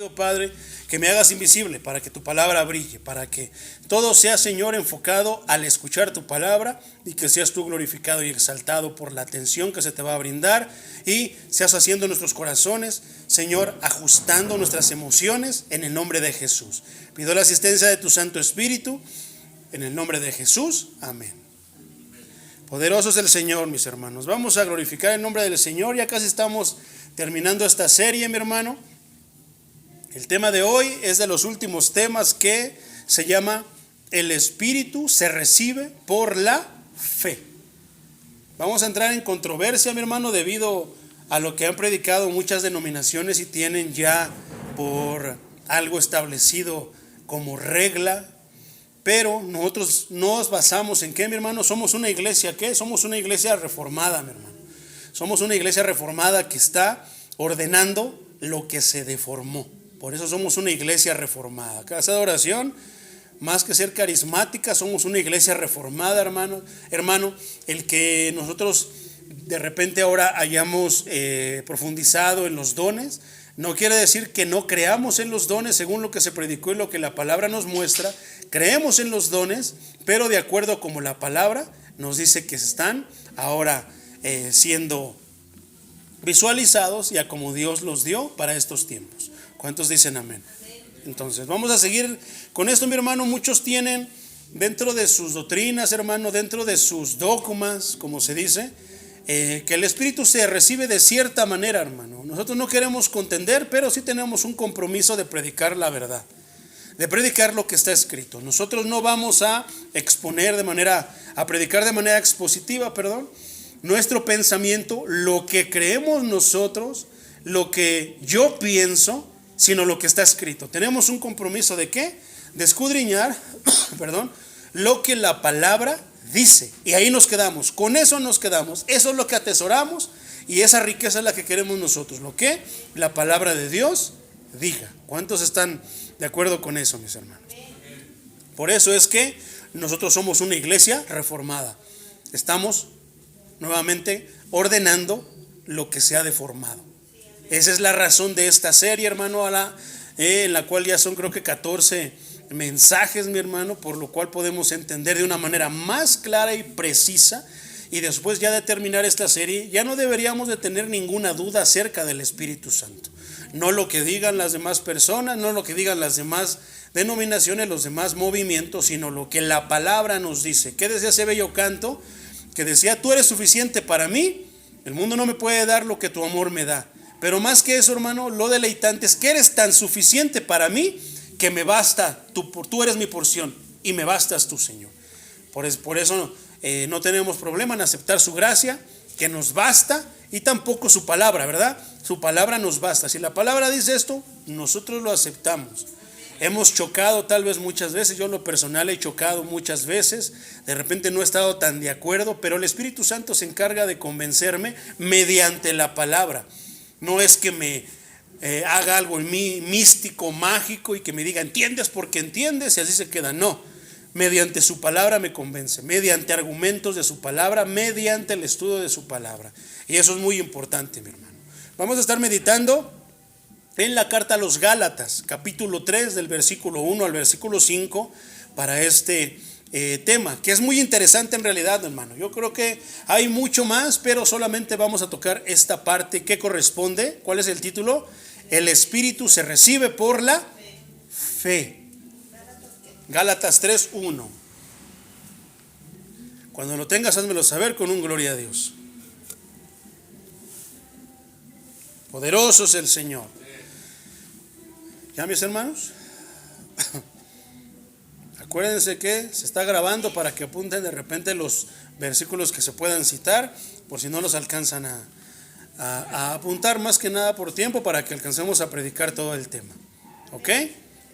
Padre, que me hagas invisible para que tu palabra brille, para que todo sea, Señor, enfocado al escuchar tu palabra y que seas tú glorificado y exaltado por la atención que se te va a brindar y seas haciendo nuestros corazones, Señor, ajustando nuestras emociones en el nombre de Jesús. Pido la asistencia de tu Santo Espíritu en el nombre de Jesús. Amén. Poderoso es el Señor, mis hermanos. Vamos a glorificar el nombre del Señor. Ya casi estamos terminando esta serie, mi hermano. El tema de hoy es de los últimos temas que se llama el Espíritu se recibe por la fe. Vamos a entrar en controversia, mi hermano, debido a lo que han predicado muchas denominaciones y tienen ya por algo establecido como regla. Pero nosotros nos basamos en ¿qué, mi hermano? Somos una iglesia, ¿qué? Somos una iglesia reformada, mi hermano. Somos una iglesia reformada que está ordenando lo que se deformó. Por eso somos una iglesia reformada. Casa de oración, más que ser carismática, somos una iglesia reformada, hermano. El que nosotros de repente ahora hayamos profundizado en los dones, no quiere decir que no creamos en los dones según lo que se predicó y lo que la palabra nos muestra. Creemos en los dones, pero de acuerdo a como la palabra nos dice que están ahora siendo visualizados y a como Dios los dio para estos tiempos. ¿Cuántos dicen amén? Entonces vamos a seguir con esto, mi hermano. Muchos tienen dentro de sus doctrinas, hermano, dentro de sus dogmas, como se dice, que el Espíritu se recibe de cierta manera, hermano. Nosotros no queremos contender, pero sí tenemos un compromiso de predicar la verdad, de predicar lo que está escrito. Nosotros no vamos a exponer a predicar de manera expositiva, nuestro pensamiento, lo que creemos nosotros, lo que yo pienso, sino lo que está escrito. Tenemos un compromiso de ¿qué? De escudriñar, lo que la palabra dice. Y ahí nos quedamos, con eso nos quedamos. Eso es lo que atesoramos y esa riqueza es la que queremos nosotros. Lo que la palabra de Dios diga. ¿Cuántos están de acuerdo con eso, mis hermanos? Por eso es que nosotros somos una iglesia reformada. Estamos nuevamente ordenando lo que se ha deformado. Esa es la razón de esta serie, hermano, en la cual ya son creo que 14 mensajes, mi hermano, por lo cual podemos entender de una manera más clara y precisa. Y después ya de terminar esta serie, ya no deberíamos de tener ninguna duda acerca del Espíritu Santo. No lo que digan las demás personas, no lo que digan las demás denominaciones, los demás movimientos, sino lo que la palabra nos dice. ¿Qué decía ese bello canto? Que decía: tú eres suficiente para mí, el mundo no me puede dar lo que tu amor me da. Pero más que eso, hermano, lo deleitante es que eres tan suficiente para mí que me basta, tú eres mi porción y me bastas tú, Señor. Por eso no tenemos problema en aceptar su gracia, que nos basta, y tampoco su palabra, ¿verdad? Su palabra nos basta. Si la palabra dice esto, nosotros lo aceptamos. Hemos chocado tal vez muchas veces, yo en lo personal he chocado muchas veces, de repente no he estado tan de acuerdo, pero el Espíritu Santo se encarga de convencerme mediante la palabra. No es que me haga algo en mí místico, mágico y que me diga entiendes porque entiendes y así se queda. No, mediante su palabra me convence, mediante argumentos de su palabra, mediante el estudio de su palabra. Y eso es muy importante, mi hermano. Vamos a estar meditando en la carta a los Gálatas, capítulo 3, del versículo 1 al versículo 5, para este tema, que es muy interesante en realidad, hermano. Yo creo que hay mucho más, pero solamente vamos a tocar esta parte que corresponde. ¿Cuál es el título? El Espíritu se recibe por la fe. Gálatas 3:1. Cuando lo tengas, házmelo saber con un gloria a Dios. Poderoso es el Señor. ¿Ya, mis hermanos? Acuérdense que se está grabando para que apunten de repente los versículos que se puedan citar, por si no los alcanzan a apuntar, más que nada por tiempo, para que alcancemos a predicar todo el tema. ¿Ok?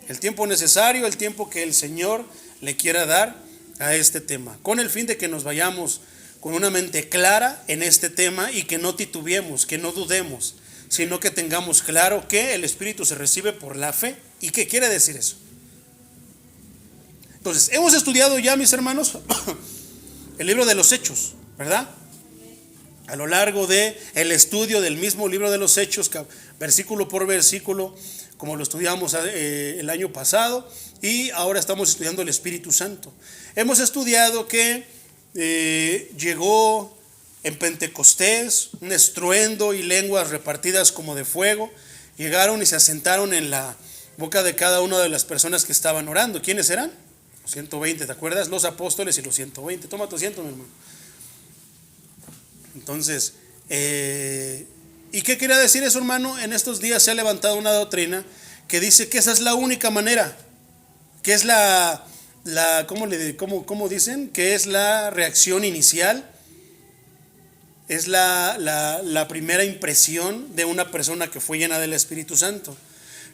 El tiempo necesario, el tiempo que el Señor le quiera dar a este tema, con el fin de que nos vayamos con una mente clara en este tema y que no titubeemos, que no dudemos, sino que tengamos claro que el Espíritu se recibe por la fe. ¿Y qué quiere decir eso? Entonces, hemos estudiado ya, mis hermanos, el libro de los Hechos, ¿verdad? A lo largo del estudio del mismo libro de los Hechos, versículo por versículo, como lo estudiamos el año pasado, y ahora estamos estudiando el Espíritu Santo. Hemos estudiado que llegó en Pentecostés un estruendo y lenguas repartidas como de fuego. Llegaron y se asentaron en la boca de cada una de las personas que estaban orando. ¿Quiénes eran? Los 120, ¿te acuerdas? Los apóstoles y los 120. Toma tu asiento, mi hermano. Entonces, ¿y qué quería decir eso, hermano? En estos días se ha levantado una doctrina que dice que esa es la única manera, que es ¿cómo dicen? Que es la reacción inicial, es la primera impresión de una persona que fue llena del Espíritu Santo.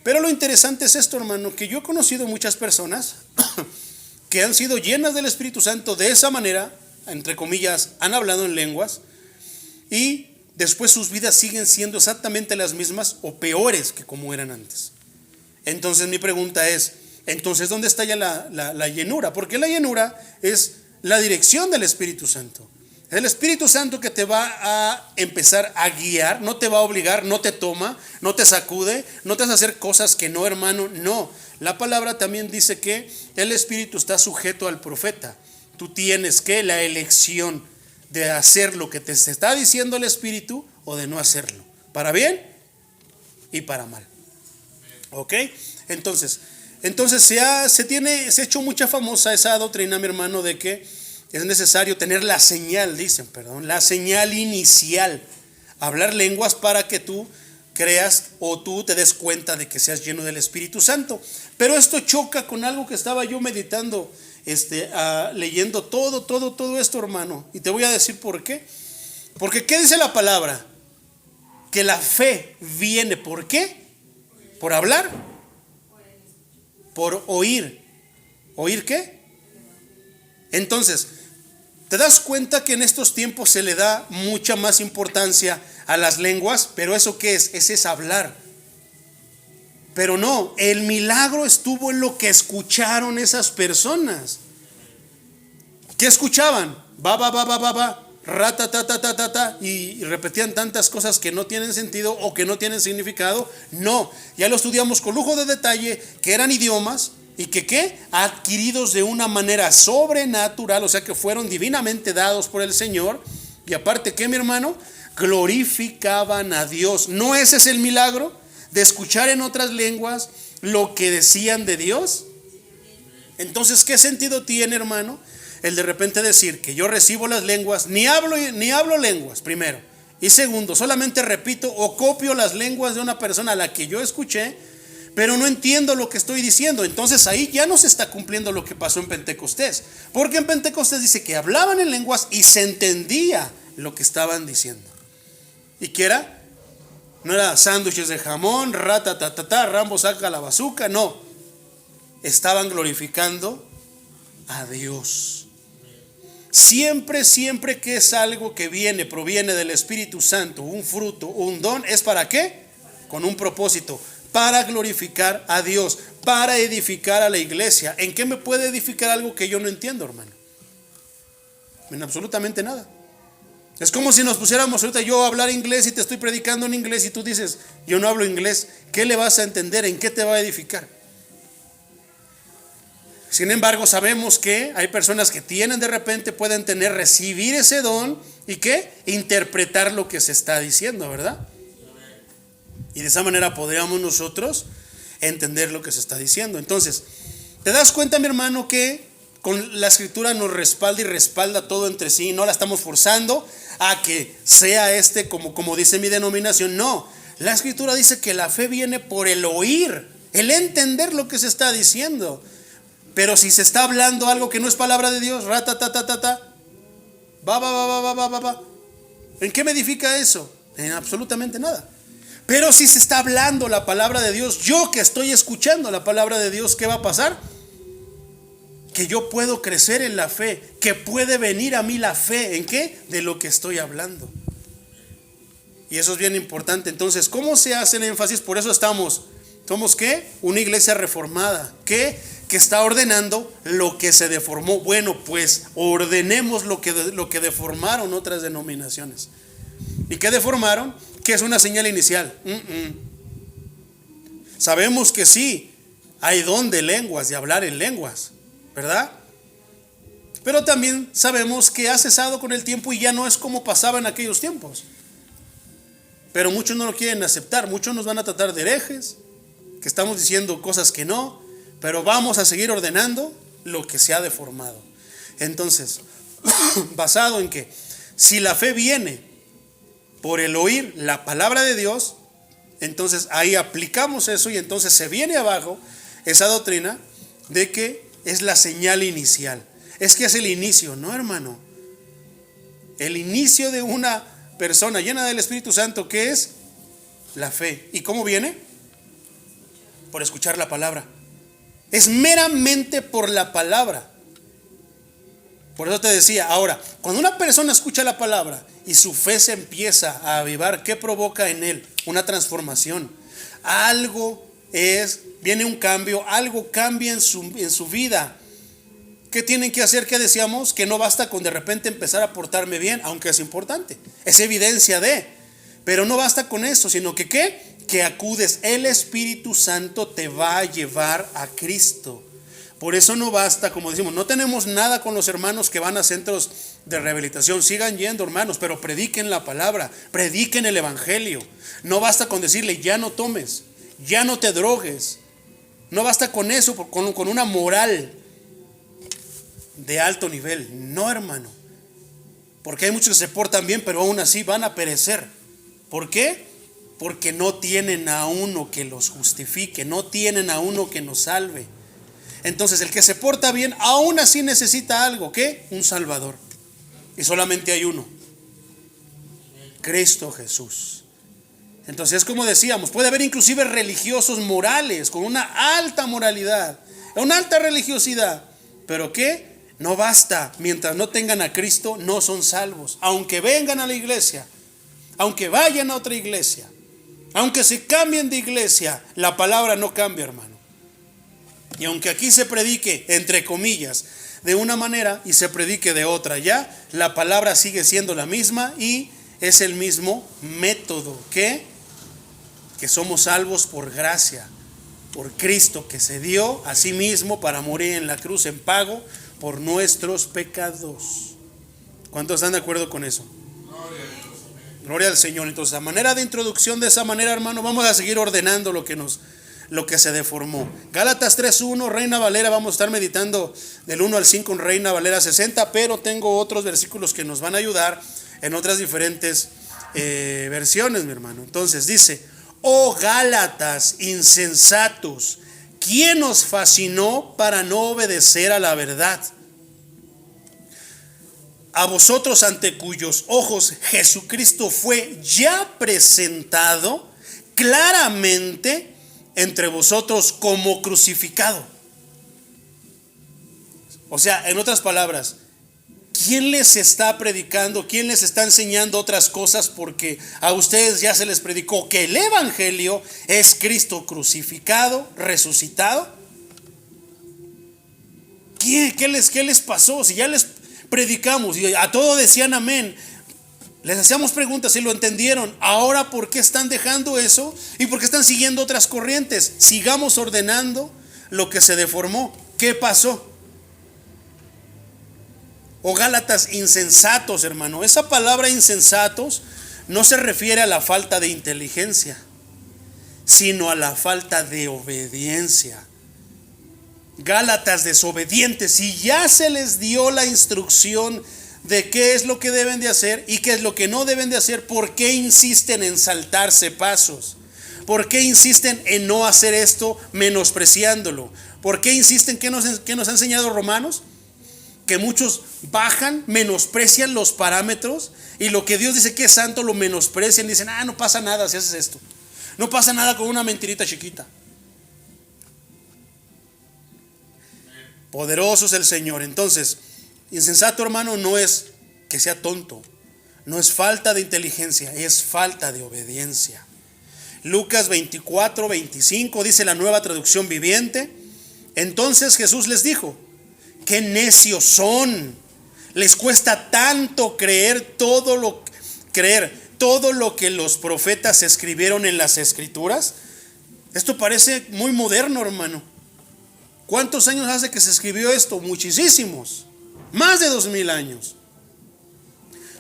Pero lo interesante es esto, hermano, que yo he conocido muchas personas que han sido llenas del Espíritu Santo de esa manera, entre comillas, han hablado en lenguas, y después sus vidas siguen siendo exactamente las mismas o peores que como eran antes. Entonces mi pregunta es, entonces ¿dónde está ya la llenura? Porque la llenura es la dirección del Espíritu Santo. Es el Espíritu Santo que te va a empezar a guiar, no te va a obligar, no te toma, no te sacude, no te hace hacer cosas que no, hermano, no. La palabra también dice que el Espíritu está sujeto al profeta. Tú tienes que la elección de hacer lo que te está diciendo el Espíritu o de no hacerlo, para bien y para mal. ¿Ok? Entonces se ha hecho mucha famosa esa doctrina, mi hermano, de que es necesario tener la señal inicial, hablar lenguas para que tú creas o tú te des cuenta de que seas lleno del Espíritu Santo. Pero esto choca con algo que estaba yo meditando, leyendo todo esto, hermano, y te voy a decir por qué. Porque ¿qué dice la palabra? Que la fe viene, ¿por qué? Por hablar, por oír. ¿Oír qué? Entonces, ¿te das cuenta que en estos tiempos se le da mucha más importancia a las lenguas? Pero ¿eso qué es? Ese es hablar. Pero no, el milagro estuvo en lo que escucharon esas personas. ¿Qué escuchaban? Va, rata, ta, y repetían tantas cosas que no tienen sentido o que no tienen significado. No, ya lo estudiamos con lujo de detalle, que eran idiomas y que ¿qué? Adquiridos de una manera sobrenatural, o sea que fueron divinamente dados por el Señor. Y aparte, ¿qué, mi hermano? Glorificaban a Dios. ¿No ese es el milagro? De escuchar en otras lenguas lo que decían de Dios. Entonces, ¿qué sentido tiene, hermano, el de repente decir que yo recibo las lenguas, ni hablo lenguas, primero, y segundo, solamente repito o copio las lenguas de una persona a la que yo escuché, pero no entiendo lo que estoy diciendo? Entonces ahí ya no se está cumpliendo lo que pasó en Pentecostés, porque en Pentecostés dice que hablaban en lenguas y se entendía lo que estaban diciendo. ¿Y qué era? No era sándwiches de jamón, Rambo saca la bazuca, no. Estaban glorificando a Dios. Siempre que es algo que proviene del Espíritu Santo, un fruto, un don, ¿es para qué? Con un propósito, para glorificar a Dios, para edificar a la iglesia. ¿En qué me puede edificar algo que yo no entiendo, hermano? En absolutamente nada. Es como si nos pusiéramos ahorita yo a hablar inglés y te estoy predicando en inglés y tú dices, yo no hablo inglés. ¿Qué le vas a entender? ¿En qué te va a edificar? Sin embargo, sabemos que hay personas que pueden recibir ese don y ¿qué? Interpretar lo que se está diciendo, ¿verdad? Y de esa manera podríamos nosotros entender lo que se está diciendo. Entonces, ¿te das cuenta, mi hermano, que con la Escritura nos respalda y respalda todo entre sí? No la estamos forzando a que sea como dice mi denominación. No, la Escritura dice que la fe viene por el oír, el entender lo que se está diciendo. Pero si se está hablando algo que no es palabra de Dios, va. ¿En qué me edifica eso? En absolutamente nada. Pero si se está hablando la palabra de Dios, yo que estoy escuchando la palabra de Dios, ¿qué va a pasar? Que yo puedo crecer en la fe, que puede venir a mí la fe. ¿En qué? De lo que estoy hablando. Y eso es bien importante. Entonces, ¿cómo se hace el énfasis? Por eso somos ¿qué? Una iglesia reformada, que está ordenando lo que se deformó. Bueno, pues ordenemos lo que deformaron otras denominaciones. ¿Y qué deformaron? Que es una señal inicial. Sabemos que sí, hay don de lenguas, de hablar en lenguas, ¿verdad? Pero también sabemos que ha cesado con el tiempo y ya no es como pasaba en aquellos tiempos. Pero muchos no lo quieren aceptar, muchos nos van a tratar de herejes, que estamos diciendo cosas que no, pero vamos a seguir ordenando lo que se ha deformado. Entonces, basado en que si la fe viene por el oír la palabra de Dios, entonces ahí aplicamos eso y entonces se viene abajo esa doctrina de que es la señal inicial. Es que es el inicio, no, hermano. El inicio de una persona llena del Espíritu Santo, ¿qué es? La fe. ¿Y cómo viene? Por escuchar la palabra. Es meramente por la palabra. Por eso te decía, ahora, cuando una persona escucha la palabra y su fe se empieza a avivar, ¿qué provoca en él? Una transformación. Viene un cambio, algo cambia en su vida. ¿Qué tienen que hacer? ¿Qué decíamos? Que no basta con de repente empezar a portarme bien, aunque es importante. Es evidencia de. Pero no basta con eso, sino que ¿qué? Que acudes. El Espíritu Santo te va a llevar a Cristo. Por eso no basta, como decimos, no tenemos nada con los hermanos que van a centros de rehabilitación. Sigan yendo, hermanos, pero prediquen la palabra, prediquen el evangelio. No basta con decirle, ya no tomes, ya no te drogues. No basta con eso, con una moral de alto nivel. No, hermano. Porque hay muchos que se portan bien, pero aún así van a perecer. ¿Por qué? Porque no tienen a uno que los justifique, no tienen a uno que nos salve. Entonces el que se porta bien aún así necesita algo. ¿Qué? Un Salvador. Y solamente hay uno: Cristo Jesús. Entonces es como decíamos, puede haber inclusive religiosos morales con una alta moralidad, una alta religiosidad, pero ¿qué? No basta. Mientras no tengan a Cristo, no son salvos. Aunque vengan a la iglesia, aunque vayan a otra iglesia, aunque se cambien de iglesia, la palabra no cambia, hermano. Y aunque aquí se predique, entre comillas, de una manera y se predique de otra, ya la palabra sigue siendo la misma y es el mismo método. Que somos salvos por gracia, por Cristo, que se dio a sí mismo para morir en la cruz en pago por nuestros pecados. ¿Cuántos están de acuerdo con eso? Gloria al Señor. Entonces, a manera de introducción, de esa manera, hermano, vamos a seguir ordenando lo que se deformó. Gálatas 3:1, Reina Valera, vamos a estar meditando del 1 al 5 en Reina Valera 60, pero tengo otros versículos que nos van a ayudar en otras diferentes versiones, mi hermano. Entonces dice: oh Gálatas insensatos, ¿quién os fascinó para no obedecer a la verdad? A vosotros, ante cuyos ojos Jesucristo fue ya presentado claramente entre vosotros como crucificado. O sea, en otras palabras, ¿quién les está predicando? ¿Quién les está enseñando otras cosas? Porque a ustedes ya se les predicó que el evangelio es Cristo crucificado, resucitado. ¿Qué les pasó? Si ya les predicamos y a todo decían amén, les hacíamos preguntas y lo entendieron. Ahora, ¿por qué están dejando eso? ¿Y por qué están siguiendo otras corrientes? Sigamos ordenando lo que se deformó. ¿Qué pasó? O Gálatas insensatos, hermano. Esa palabra insensatos no se refiere a la falta de inteligencia, sino a la falta de obediencia. Gálatas desobedientes, y ya se les dio la instrucción de qué es lo que deben de hacer y qué es lo que no deben de hacer. ¿Por qué insisten en saltarse pasos? ¿Por qué insisten en no hacer esto menospreciándolo? ¿Por qué insisten? ¿Qué nos ha enseñado Romanos? Que muchos bajan, menosprecian los parámetros, y lo que Dios dice que es santo lo menosprecian. Dicen, no pasa nada si haces esto, no pasa nada con una mentirita chiquita. Poderoso es el Señor. Entonces, insensato, hermano, no es que sea tonto, no es falta de inteligencia, es falta de obediencia. Lucas 24:25 dice la Nueva Traducción Viviente: entonces Jesús les dijo, qué necios son, les cuesta tanto creer todo lo que los profetas escribieron en las Escrituras. Esto parece muy moderno, hermano. ¿Cuántos años hace que se escribió esto? Muchísimos. Más de 2000 años.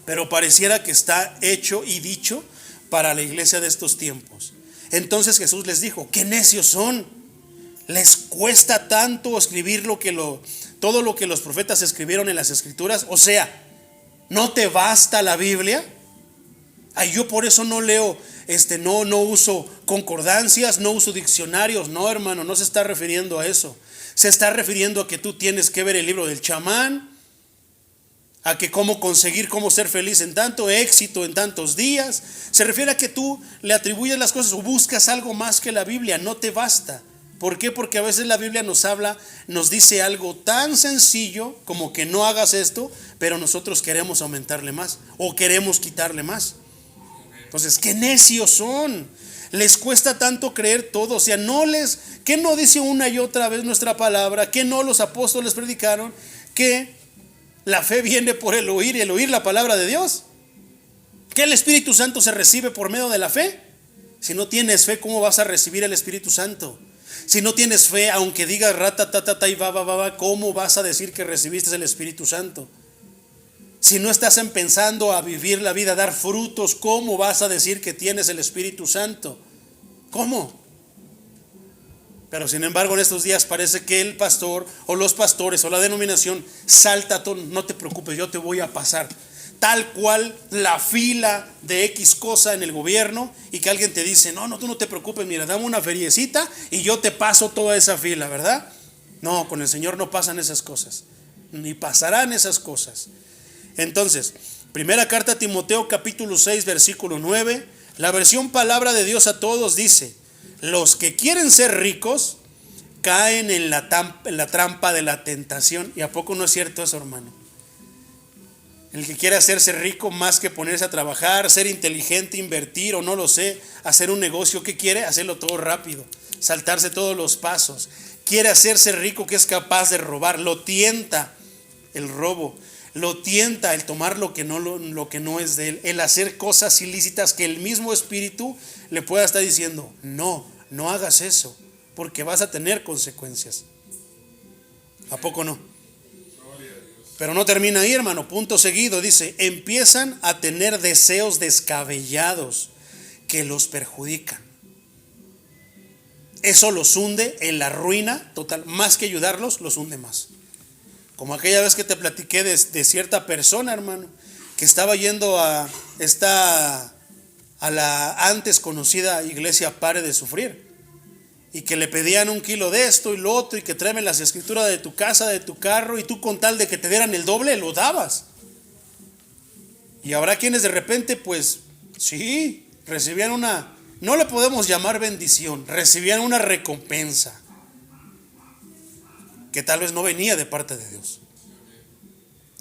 Pero pareciera que está hecho y dicho para la iglesia de estos tiempos. Entonces Jesús les dijo: qué necios son. Les cuesta tanto escribir todo lo que los profetas escribieron en las escrituras. O sea, ¿no te basta la Biblia? Ay, yo por eso no leo, no uso concordancias, no uso diccionarios. No, hermano, no se está refiriendo a eso. Se está refiriendo a que tú tienes que ver el libro del chamán, a que cómo ser feliz en tanto éxito en tantos días. Se refiere a que tú le atribuyes las cosas o buscas algo más que la Biblia. No te basta. ¿Por qué? Porque a veces la Biblia nos dice algo tan sencillo como que no hagas esto, pero nosotros queremos aumentarle más o queremos quitarle más. Entonces, qué necios son. Les cuesta tanto creer todo. O sea, ¿qué no dice una y otra vez nuestra palabra? ¿Qué no los apóstoles predicaron? Que la fe viene por el oír y el oír la palabra de Dios. ¿Que el Espíritu Santo se recibe por medio de la fe? Si no tienes fe, ¿cómo vas a recibir el Espíritu Santo? Si no tienes fe, aunque digas rata, ta, ta, ta y va, ¿cómo vas a decir que recibiste el Espíritu Santo? Si no estás pensando a vivir la vida, a dar frutos, ¿cómo vas a decir que tienes el Espíritu Santo? ¿Cómo? Pero sin embargo en estos días parece que el pastor o los pastores o la denominación salta todo. No te preocupes, yo te voy a pasar tal cual la fila de X cosa en el gobierno, y que alguien te dice: no, tú no te preocupes, mira, dame una feriecita y yo te paso toda esa fila, ¿verdad? No, con el Señor no pasan esas cosas, ni pasarán esas cosas. Entonces, primera carta a Timoteo capítulo 6 versículo 9, la versión Palabra de Dios a Todos dice: los que quieren ser ricos caen en la trampa de la tentación. ¿Y a poco no es cierto eso, hermano? El que quiere hacerse rico, más que ponerse a trabajar, ser inteligente, invertir o no lo sé, hacer un negocio, ¿qué quiere? Hacerlo todo rápido, saltarse todos los pasos. Quiere hacerse rico, que es capaz de robar. Lo tienta el robo, lo tienta el tomar lo que no es de él, el hacer cosas ilícitas que el mismo espíritu le pueda estar diciendo: no hagas eso, porque vas a tener consecuencias. ¿A poco no? Pero no termina ahí, hermano. Punto seguido, dice: empiezan a tener deseos descabellados que los perjudican. Eso los hunde en la ruina total. Más que ayudarlos, los hunde más. Como aquella vez que te platiqué de cierta persona, hermano, que estaba yendo a la antes conocida iglesia Pare de Sufrir, y que le pedían 1 kilo de esto y lo otro, y que tráeme las escrituras de tu casa, de tu carro, y tú con tal de que te dieran el doble, lo dabas. Y habrá quienes de repente, pues sí, recibían no le podemos llamar bendición, recibían una recompensa que tal vez no venía de parte de Dios.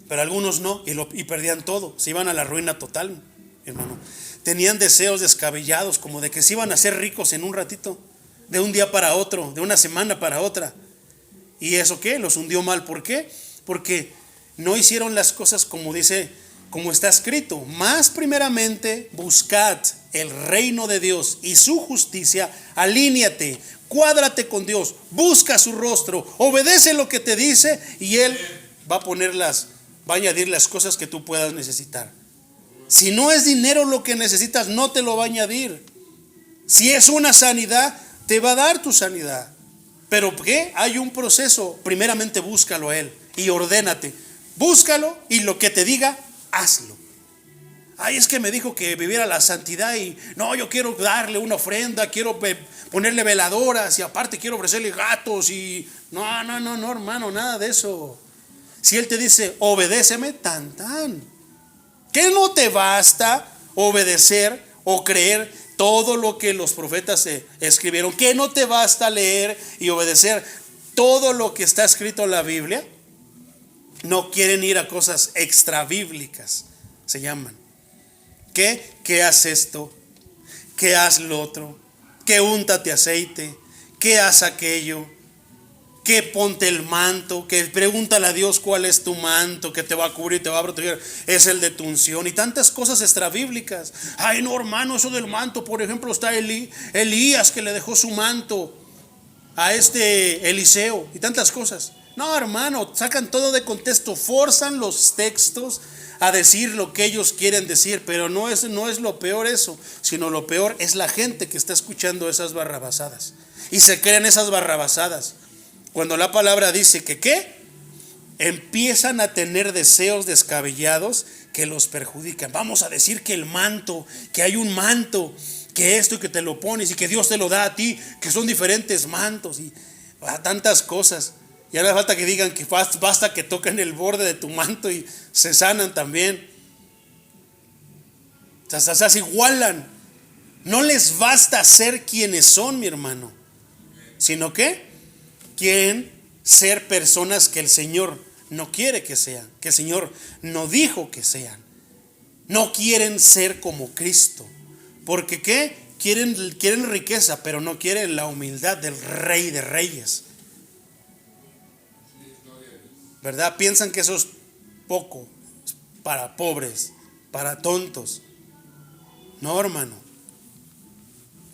Pero algunos no, y perdían todo, se iban a la ruina total, hermano. Tenían deseos descabellados, como de que se iban a hacer ricos en un ratito, de un día para otro, de una semana para otra. ¿Y eso qué? Los hundió mal. ¿Por qué? Porque no hicieron las cosas como está escrito: más primeramente buscad el reino de Dios y su justicia. Alíñate, cuádrate con Dios, busca su rostro, obedece lo que te dice, y Él va a añadir las cosas que tú puedas necesitar. Si no es dinero lo que necesitas, no te lo va a añadir. Si es una sanidad, te va a dar tu sanidad. ¿Pero qué? Hay un proceso. Primeramente búscalo a Él y ordénate. Búscalo, y lo que te diga, hazlo. Ay, es que me dijo que viviera la santidad, y no, yo quiero darle una ofrenda, quiero ponerle veladoras, y aparte quiero ofrecerle gatos, y no, hermano, nada de eso. Si Él te dice: obedéceme, tan. ¿Qué no te basta obedecer o creer todo lo que los profetas escribieron? ¿Qué no te basta leer y obedecer todo lo que está escrito en la Biblia? No quieren ir a cosas extrabíblicas, se llaman. ¿Qué haz esto? ¿Qué haz lo otro? ¿Qué úntate aceite? ¿Qué haz aquello? que ponte el manto, que pregúntale a Dios cuál es tu manto, que te va a cubrir, te va a proteger, es el de tu unción, y tantas cosas extrabíblicas. Ay, no, hermano, eso del manto, por ejemplo, está Elías, que le dejó su manto a Eliseo, y tantas cosas. No, hermano, sacan todo de contexto, forzan los textos a decir lo que ellos quieren decir, pero no es lo peor eso, sino lo peor es la gente que está escuchando esas barrabasadas y se creen esas barrabasadas. Cuando la palabra dice que ¿qué? Empiezan a tener deseos descabellados que los perjudican. Vamos a decir que el manto, que hay un manto, que esto y que te lo pones y que Dios te lo da a ti, que son diferentes mantos y tantas cosas. Y ahora falta que digan que basta que toquen el borde de tu manto y se sanan también. O sea, se igualan. No les basta ser quienes son, mi hermano, sino que quieren ser personas que el Señor no quiere que sean, que el Señor no dijo que sean. No quieren ser como Cristo. Porque ¿qué? Quieren riqueza, pero no quieren la humildad del Rey de Reyes. ¿Verdad? Piensan que eso es poco, para pobres, para tontos. No, hermano.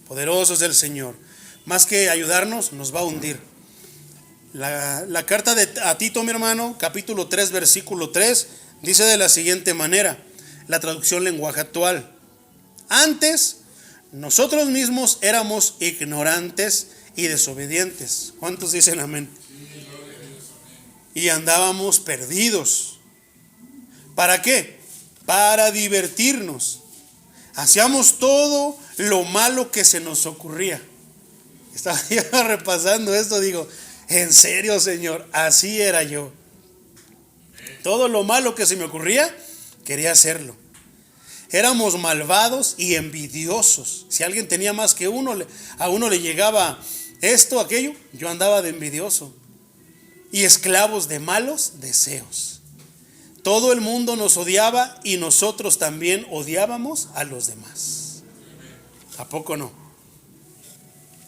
Poderoso es el Señor. Más que ayudarnos, nos va a hundir. La carta a Tito, mi hermano, capítulo 3, versículo 3, dice de la siguiente manera, la traducción lenguaje actual: antes, nosotros mismos éramos ignorantes y desobedientes. ¿Cuántos dicen amén? Y andábamos perdidos. ¿Para qué? Para divertirnos. Hacíamos todo lo malo que se nos ocurría. Estaba yo repasando esto, digo, en serio, Señor, así era yo. Todo lo malo que se me ocurría, quería hacerlo. Éramos malvados y envidiosos. Si alguien tenía más que uno, a uno le llegaba esto, aquello, yo andaba de envidioso. Y esclavos de malos deseos. Todo el mundo nos odiaba y nosotros también odiábamos a los demás. ¿A poco no?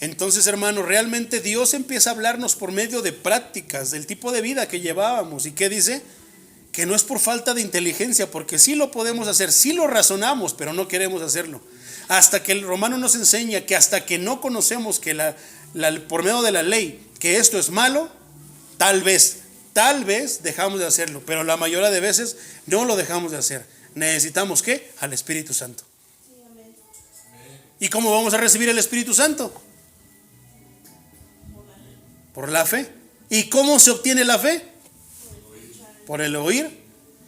Entonces, hermano, realmente Dios empieza a hablarnos por medio de prácticas del tipo de vida que llevábamos. ¿Y qué dice? Que no es por falta de inteligencia, porque sí lo podemos hacer, sí lo razonamos, pero no queremos hacerlo. Hasta que el Romano nos enseña que hasta que no conocemos que por medio de la ley, que esto es malo, tal vez dejamos de hacerlo, pero la mayoría de veces no lo dejamos de hacer. Necesitamos ¿qué? Al Espíritu Santo. ¿Y cómo vamos a recibir el Espíritu Santo? Por la fe. ¿Y cómo se obtiene la fe? Por el oír.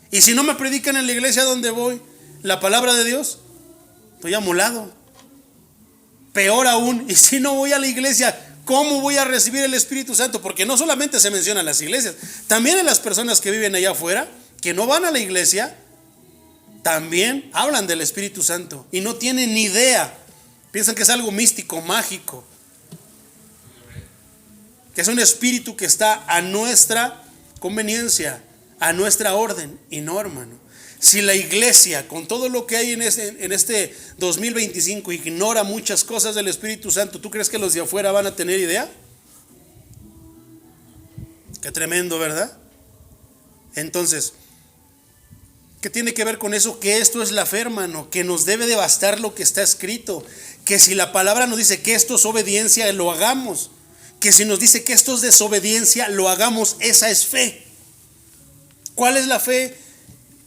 Y si no me predican en la iglesia donde voy la palabra de Dios, estoy amolado. Peor aún, y si no voy a la iglesia, ¿cómo voy a recibir el Espíritu Santo? Porque no solamente se menciona en las iglesias, también en las personas que viven allá afuera, que no van a la iglesia, también hablan del Espíritu Santo y no tienen ni idea. Piensan que es algo místico, mágico, que es un espíritu que está a nuestra conveniencia, a nuestra orden. Y no, hermano. Si la iglesia, con todo lo que hay en este 2025, ignora muchas cosas del Espíritu Santo, ¿tú crees que los de afuera van a tener idea? Qué tremendo, ¿verdad? Entonces, ¿qué tiene que ver con eso? Que esto es la fe, hermano, que nos debe de bastar lo que está escrito. Que si la palabra nos dice que esto es obediencia, lo hagamos. Que si nos dice que esto es desobediencia, lo hagamos. Esa es fe. ¿Cuál es la fe?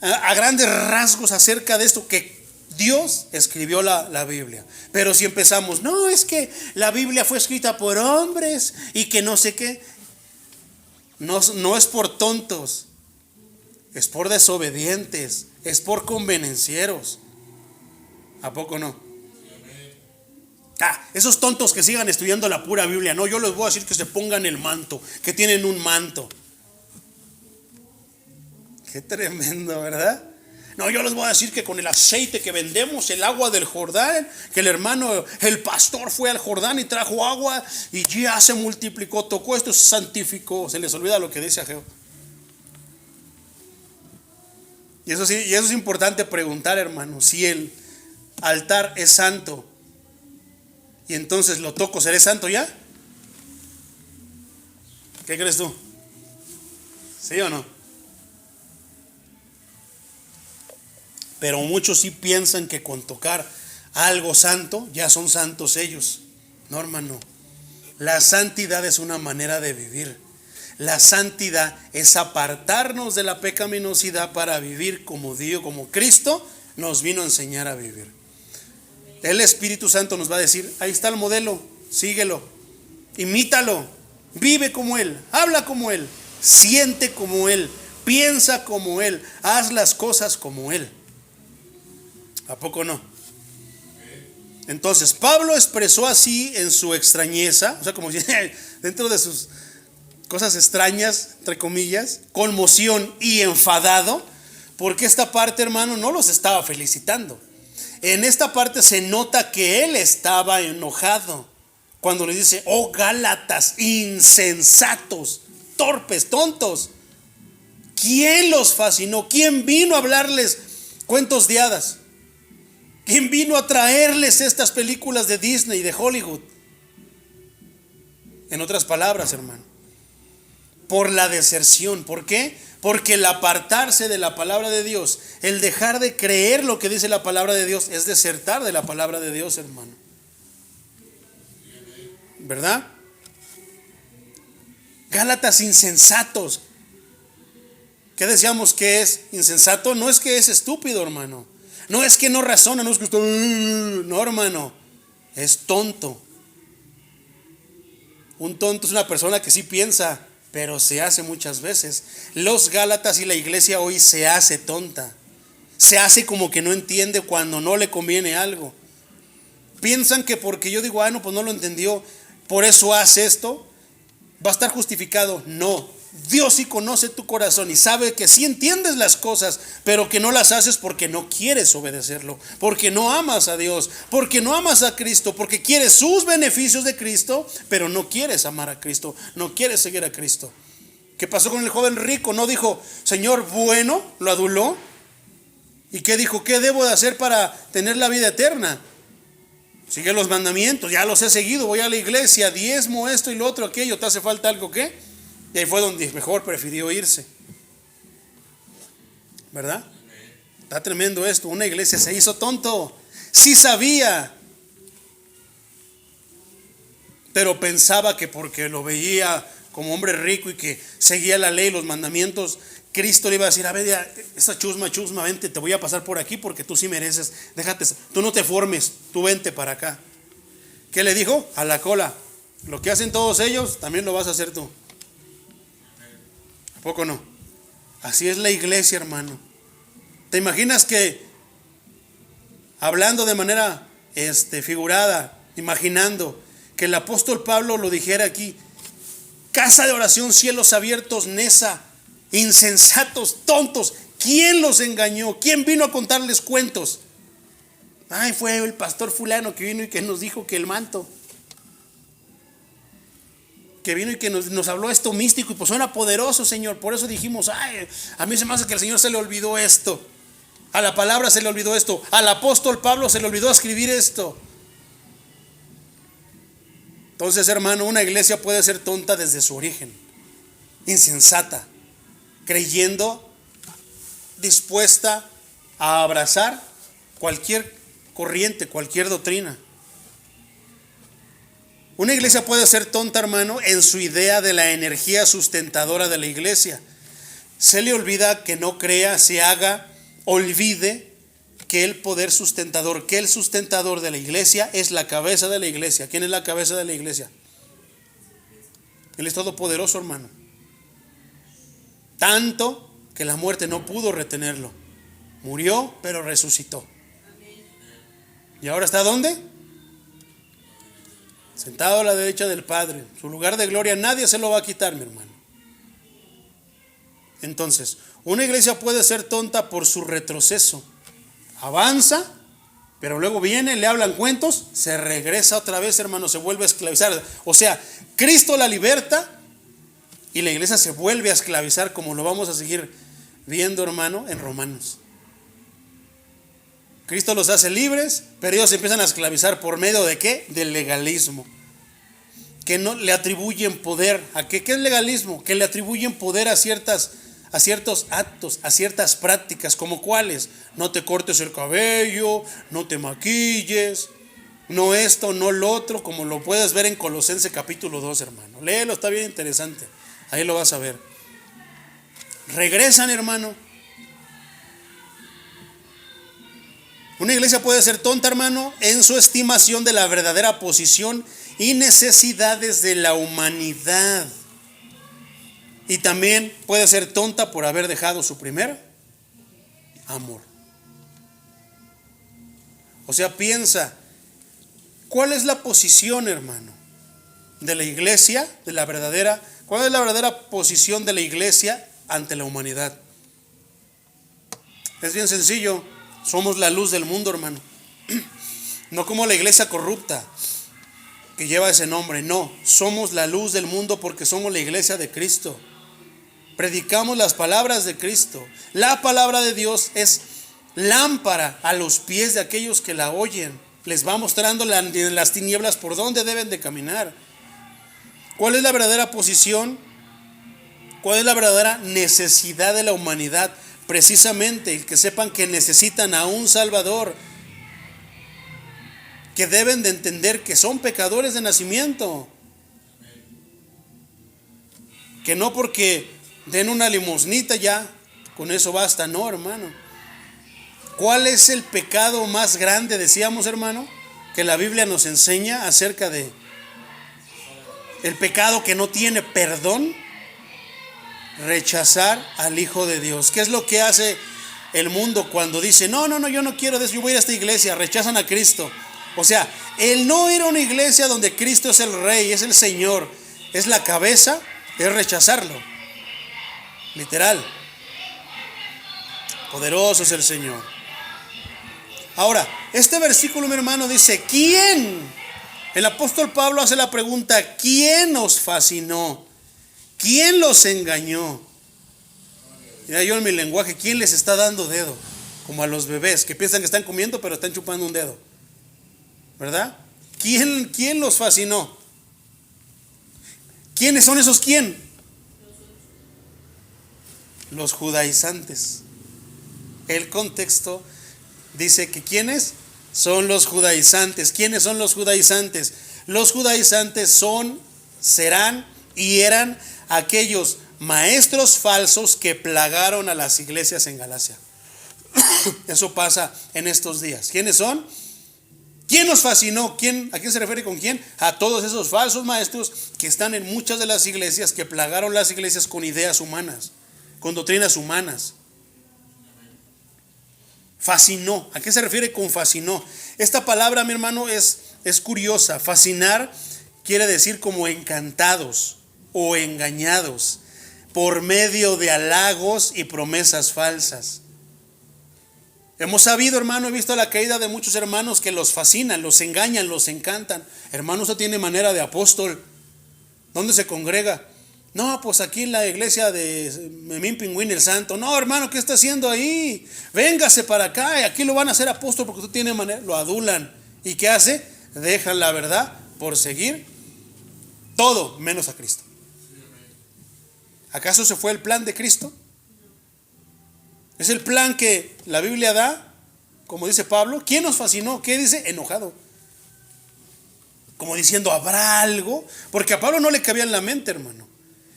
A grandes rasgos acerca de esto, que Dios escribió la Biblia. Pero si empezamos, no, es que la Biblia fue escrita por hombres y que no sé qué. No es por tontos, es por desobedientes, es por convenencieros. ¿A poco no? Esos tontos que sigan estudiando la pura Biblia, no, yo les voy a decir que se pongan el manto, que tienen un manto. Qué tremendo, ¿verdad? No, yo les voy a decir que con el aceite que vendemos, el agua del Jordán, que el pastor fue al Jordán y trajo agua y ya se multiplicó, tocó esto, se santificó. Se les olvida lo que dice Ageo. Y eso sí, y eso es importante preguntar, hermano, si el altar es santo y entonces lo toco, ¿seré santo ya? ¿Qué crees tú? ¿Sí o no? Pero muchos sí piensan que con tocar algo santo ya son santos ellos. No, hermano. La santidad es una manera de vivir. La santidad es apartarnos de la pecaminosidad para vivir como Dios, como Cristo nos vino a enseñar a vivir. El Espíritu Santo nos va a decir, ahí está el modelo, síguelo, imítalo, vive como Él, habla como Él, siente como Él, piensa como Él, haz las cosas como Él. ¿A poco no? Entonces Pablo expresó así en su extrañeza, o sea, como si dentro de sus cosas extrañas, entre comillas, conmoción y enfadado, porque esta parte, hermano, no los estaba felicitando. En esta parte se nota que él estaba enojado cuando le dice, oh Gálatas, insensatos, torpes, tontos. ¿Quién los fascinó? ¿Quién vino a hablarles cuentos de hadas? ¿Quién vino a traerles estas películas de Disney, de Hollywood? En otras palabras, hermano, por la deserción. ¿Por qué? Porque el apartarse de la palabra de Dios, el dejar de creer lo que dice la palabra de Dios, es desertar de la palabra de Dios, hermano. ¿Verdad? Gálatas insensatos. ¿Qué decíamos que es insensato? No es que es estúpido, hermano. No es que no razona, no es que está... No, hermano. Es tonto. Un tonto es una persona que sí piensa, pero se hace muchas veces. Los Gálatas y la iglesia hoy se hace tonta. Se hace como que no entiende cuando no le conviene algo. Piensan que porque yo digo, no, pues no lo entendió, por eso hace esto, va a estar justificado. No, Dios sí conoce tu corazón y sabe que sí entiendes las cosas, pero que no las haces porque no quieres obedecerlo, porque no amas a Dios, porque no amas a Cristo, porque quieres sus beneficios de Cristo, pero no quieres amar a Cristo, no quieres seguir a Cristo. ¿Qué pasó con el joven rico? No dijo, Señor bueno, lo aduló. ¿Y qué dijo? ¿Qué debo de hacer para tener la vida eterna? Sigue los mandamientos, ya los he seguido, voy a la iglesia, diezmo esto y lo otro, aquello, ¿te hace falta algo qué? Y ahí fue donde mejor prefirió irse. ¿Verdad? Está tremendo esto. Una iglesia se hizo tonto. Sí sabía, pero pensaba que porque lo veía como hombre rico y que seguía la ley, los mandamientos, Cristo le iba a decir, a ver, ya, esa chusma, vente, te voy a pasar por aquí porque tú sí mereces, déjate, tú no te formes, tú vente para acá. ¿Qué le dijo? A la cola. Lo que hacen todos ellos, también lo vas a hacer tú. ¿A poco no? Así es la iglesia, hermano. ¿Te imaginas que, hablando de manera figurada, imaginando que el apóstol Pablo lo dijera aquí, casa de oración, cielos abiertos, Nesa, insensatos, tontos, ¿quién los engañó? ¿Quién vino a contarles cuentos? Ay, fue el pastor fulano que vino y que nos dijo que el manto, que vino y que nos habló esto místico y pues suena poderoso, Señor. Por eso dijimos, ay, a mí se me hace que al Señor se le olvidó esto, a la palabra se le olvidó esto, al apóstol Pablo se le olvidó escribir esto. Entonces, hermano, una iglesia puede ser tonta desde su origen, insensata, creyendo, dispuesta a abrazar cualquier corriente, cualquier doctrina. Una iglesia puede ser tonta, hermano, en su idea de la energía sustentadora de la iglesia. Se le olvida que no crea, se haga, olvide que el poder sustentador, que el sustentador de la iglesia es la cabeza de la iglesia. ¿Quién es la cabeza de la iglesia? Él es todopoderoso, hermano. Tanto que la muerte no pudo retenerlo. Murió, pero resucitó. ¿Y ahora está dónde? Sentado a la derecha del Padre. Su lugar de gloria nadie se lo va a quitar, mi hermano. Entonces, una iglesia puede ser tonta por su retroceso. Avanza, pero luego viene, le hablan cuentos, se regresa otra vez, hermano, se vuelve a esclavizar. O sea, Cristo la liberta y la iglesia se vuelve a esclavizar, como lo vamos a seguir viendo, hermano, en Romanos. Cristo los hace libres, pero ellos se empiezan a esclavizar por medio de ¿qué? Del legalismo. que no le atribuyen poder. ¿Qué es legalismo? Que le atribuyen poder a ciertos actos, a ciertas prácticas, como cuáles: no te cortes el cabello, no te maquilles, no esto, no lo otro, como lo puedes ver en Colosenses capítulo 2, hermano. Léelo, está bien interesante. Ahí lo vas a ver. Regresan, hermano. Una iglesia puede ser tonta, hermano, en su estimación de la verdadera posición y necesidades de la humanidad. Y también puede ser tonta por haber dejado su primer amor. O sea, piensa, ¿cuál es la posición, hermano, de la iglesia, de la verdadera? ¿Cuál es la verdadera posición de la iglesia ante la humanidad? Es bien sencillo. Somos la luz del mundo, hermano. No como la iglesia corrupta que lleva ese nombre. No, somos la luz del mundo porque somos la iglesia de Cristo. Predicamos las palabras de Cristo. La palabra de Dios es lámpara a los pies de aquellos que la oyen. Les va mostrando en las tinieblas por dónde deben de caminar. ¿Cuál es la verdadera posición? ¿Cuál es la verdadera necesidad de la humanidad? Precisamente el que sepan que necesitan a un Salvador, que deben de entender que son pecadores de nacimiento, que no porque den una limosnita ya con eso basta. No, hermano. ¿Cuál es el pecado más grande, decíamos, hermano, que la Biblia nos enseña acerca de el pecado que no tiene perdón? Rechazar al Hijo de Dios. ¿Qué es lo que hace el mundo cuando dice: no, yo no quiero de eso, yo voy a ir a esta iglesia? Rechazan a Cristo. O sea, el no ir a una iglesia donde Cristo es el Rey, es el Señor, es la cabeza, es rechazarlo. Literal. Poderoso es el Señor. Ahora, este versículo, mi hermano, dice: ¿quién? El apóstol Pablo hace la pregunta: ¿quién os fascinó? ¿Quién los engañó? Ya yo en mi lenguaje, ¿quién les está dando dedo? Como a los bebés que piensan que están comiendo pero están chupando un dedo, ¿verdad? ¿Quién los fascinó? ¿Quiénes son esos quién? Los judaizantes. El contexto dice que ¿quiénes son los judaizantes? ¿Quiénes son los judaizantes? Los judaizantes son, serán y eran aquellos maestros falsos que plagaron a las iglesias en Galacia. Eso pasa en estos días. ¿Quiénes son? ¿Quién nos fascinó? ¿A quién se refiere con quién? A todos esos falsos maestros que están en muchas de las iglesias, que plagaron las iglesias con ideas humanas, con doctrinas humanas. Fascinó. ¿A qué se refiere con fascinó? Esta palabra, mi hermano, es curiosa. Fascinar quiere decir como encantados o engañados por medio de halagos y promesas falsas. Hemos sabido, hermano, he visto la caída de muchos hermanos que los fascinan, los engañan, los encantan. Hermano, usted tiene manera de apóstol. ¿Dónde se congrega? No, pues aquí en la iglesia de Memín Pingüín el Santo. No, hermano, ¿qué está haciendo ahí? Véngase para acá y aquí lo van a hacer apóstol porque usted tiene manera. Lo adulan. ¿Y qué hace? Dejan la verdad por seguir todo menos a Cristo. ¿Acaso ese fue el plan de Cristo? Es el plan que la Biblia da, como dice Pablo. ¿Quién nos fascinó? ¿Qué dice? Enojado. Como diciendo, ¿habrá algo? Porque a Pablo no le cabía en la mente, hermano,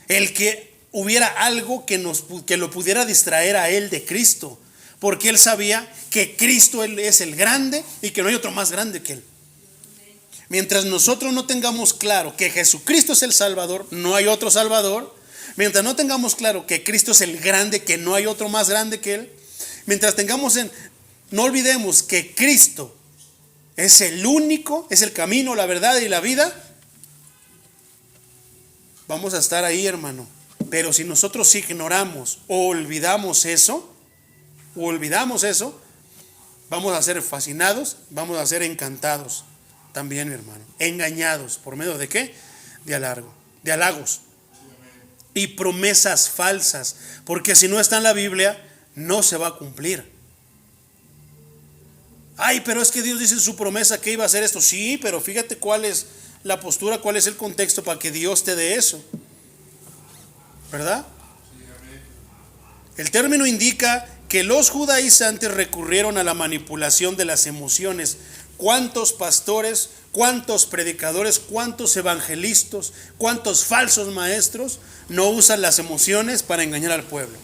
el que hubiera algo que lo pudiera distraer a él de Cristo. Porque él sabía que Cristo él es el grande y que no hay otro más grande que él. Mientras nosotros no tengamos claro que Jesucristo es el Salvador, no hay otro Salvador. Mientras no tengamos claro que Cristo es el grande, que no hay otro más grande que Él. Mientras no olvidemos que Cristo es el único, es el camino, la verdad y la vida. Vamos a estar ahí, hermano. Pero si nosotros ignoramos o olvidamos eso, vamos a ser fascinados, vamos a ser encantados también, mi hermano. Engañados. ¿Por medio de qué? De halagos. Y promesas falsas, porque si no está en la Biblia no se va a cumplir. Ay, pero es que Dios dice en su promesa que iba a hacer esto. Sí, pero fíjate cuáles la postura, cuál es el contexto para que Dios te dé eso, ¿verdad? El término indica que los judaizantes recurrieron a la manipulación de las emociones. ¿Cuántos pastores, cuántos predicadores, cuántos evangelistas, cuántos falsos maestros no usan las emociones para engañar al pueblo?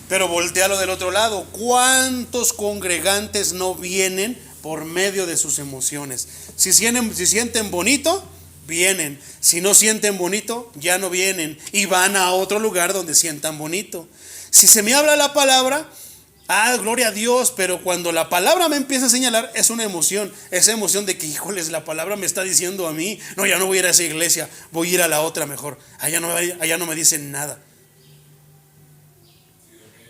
Pero voltealo del otro lado. ¿Cuántos congregantes no vienen por medio de sus emociones? Si sienten bonito, vienen. Si no sienten bonito, ya no vienen y van a otro lugar donde sientan bonito. Si se me habla la palabra, gloria a Dios, pero cuando la palabra me empieza a señalar, es una emoción, esa emoción de que, híjoles, la palabra me está diciendo a mí, no, ya no voy a ir a esa iglesia, voy a ir a la otra mejor, allá no me dicen nada.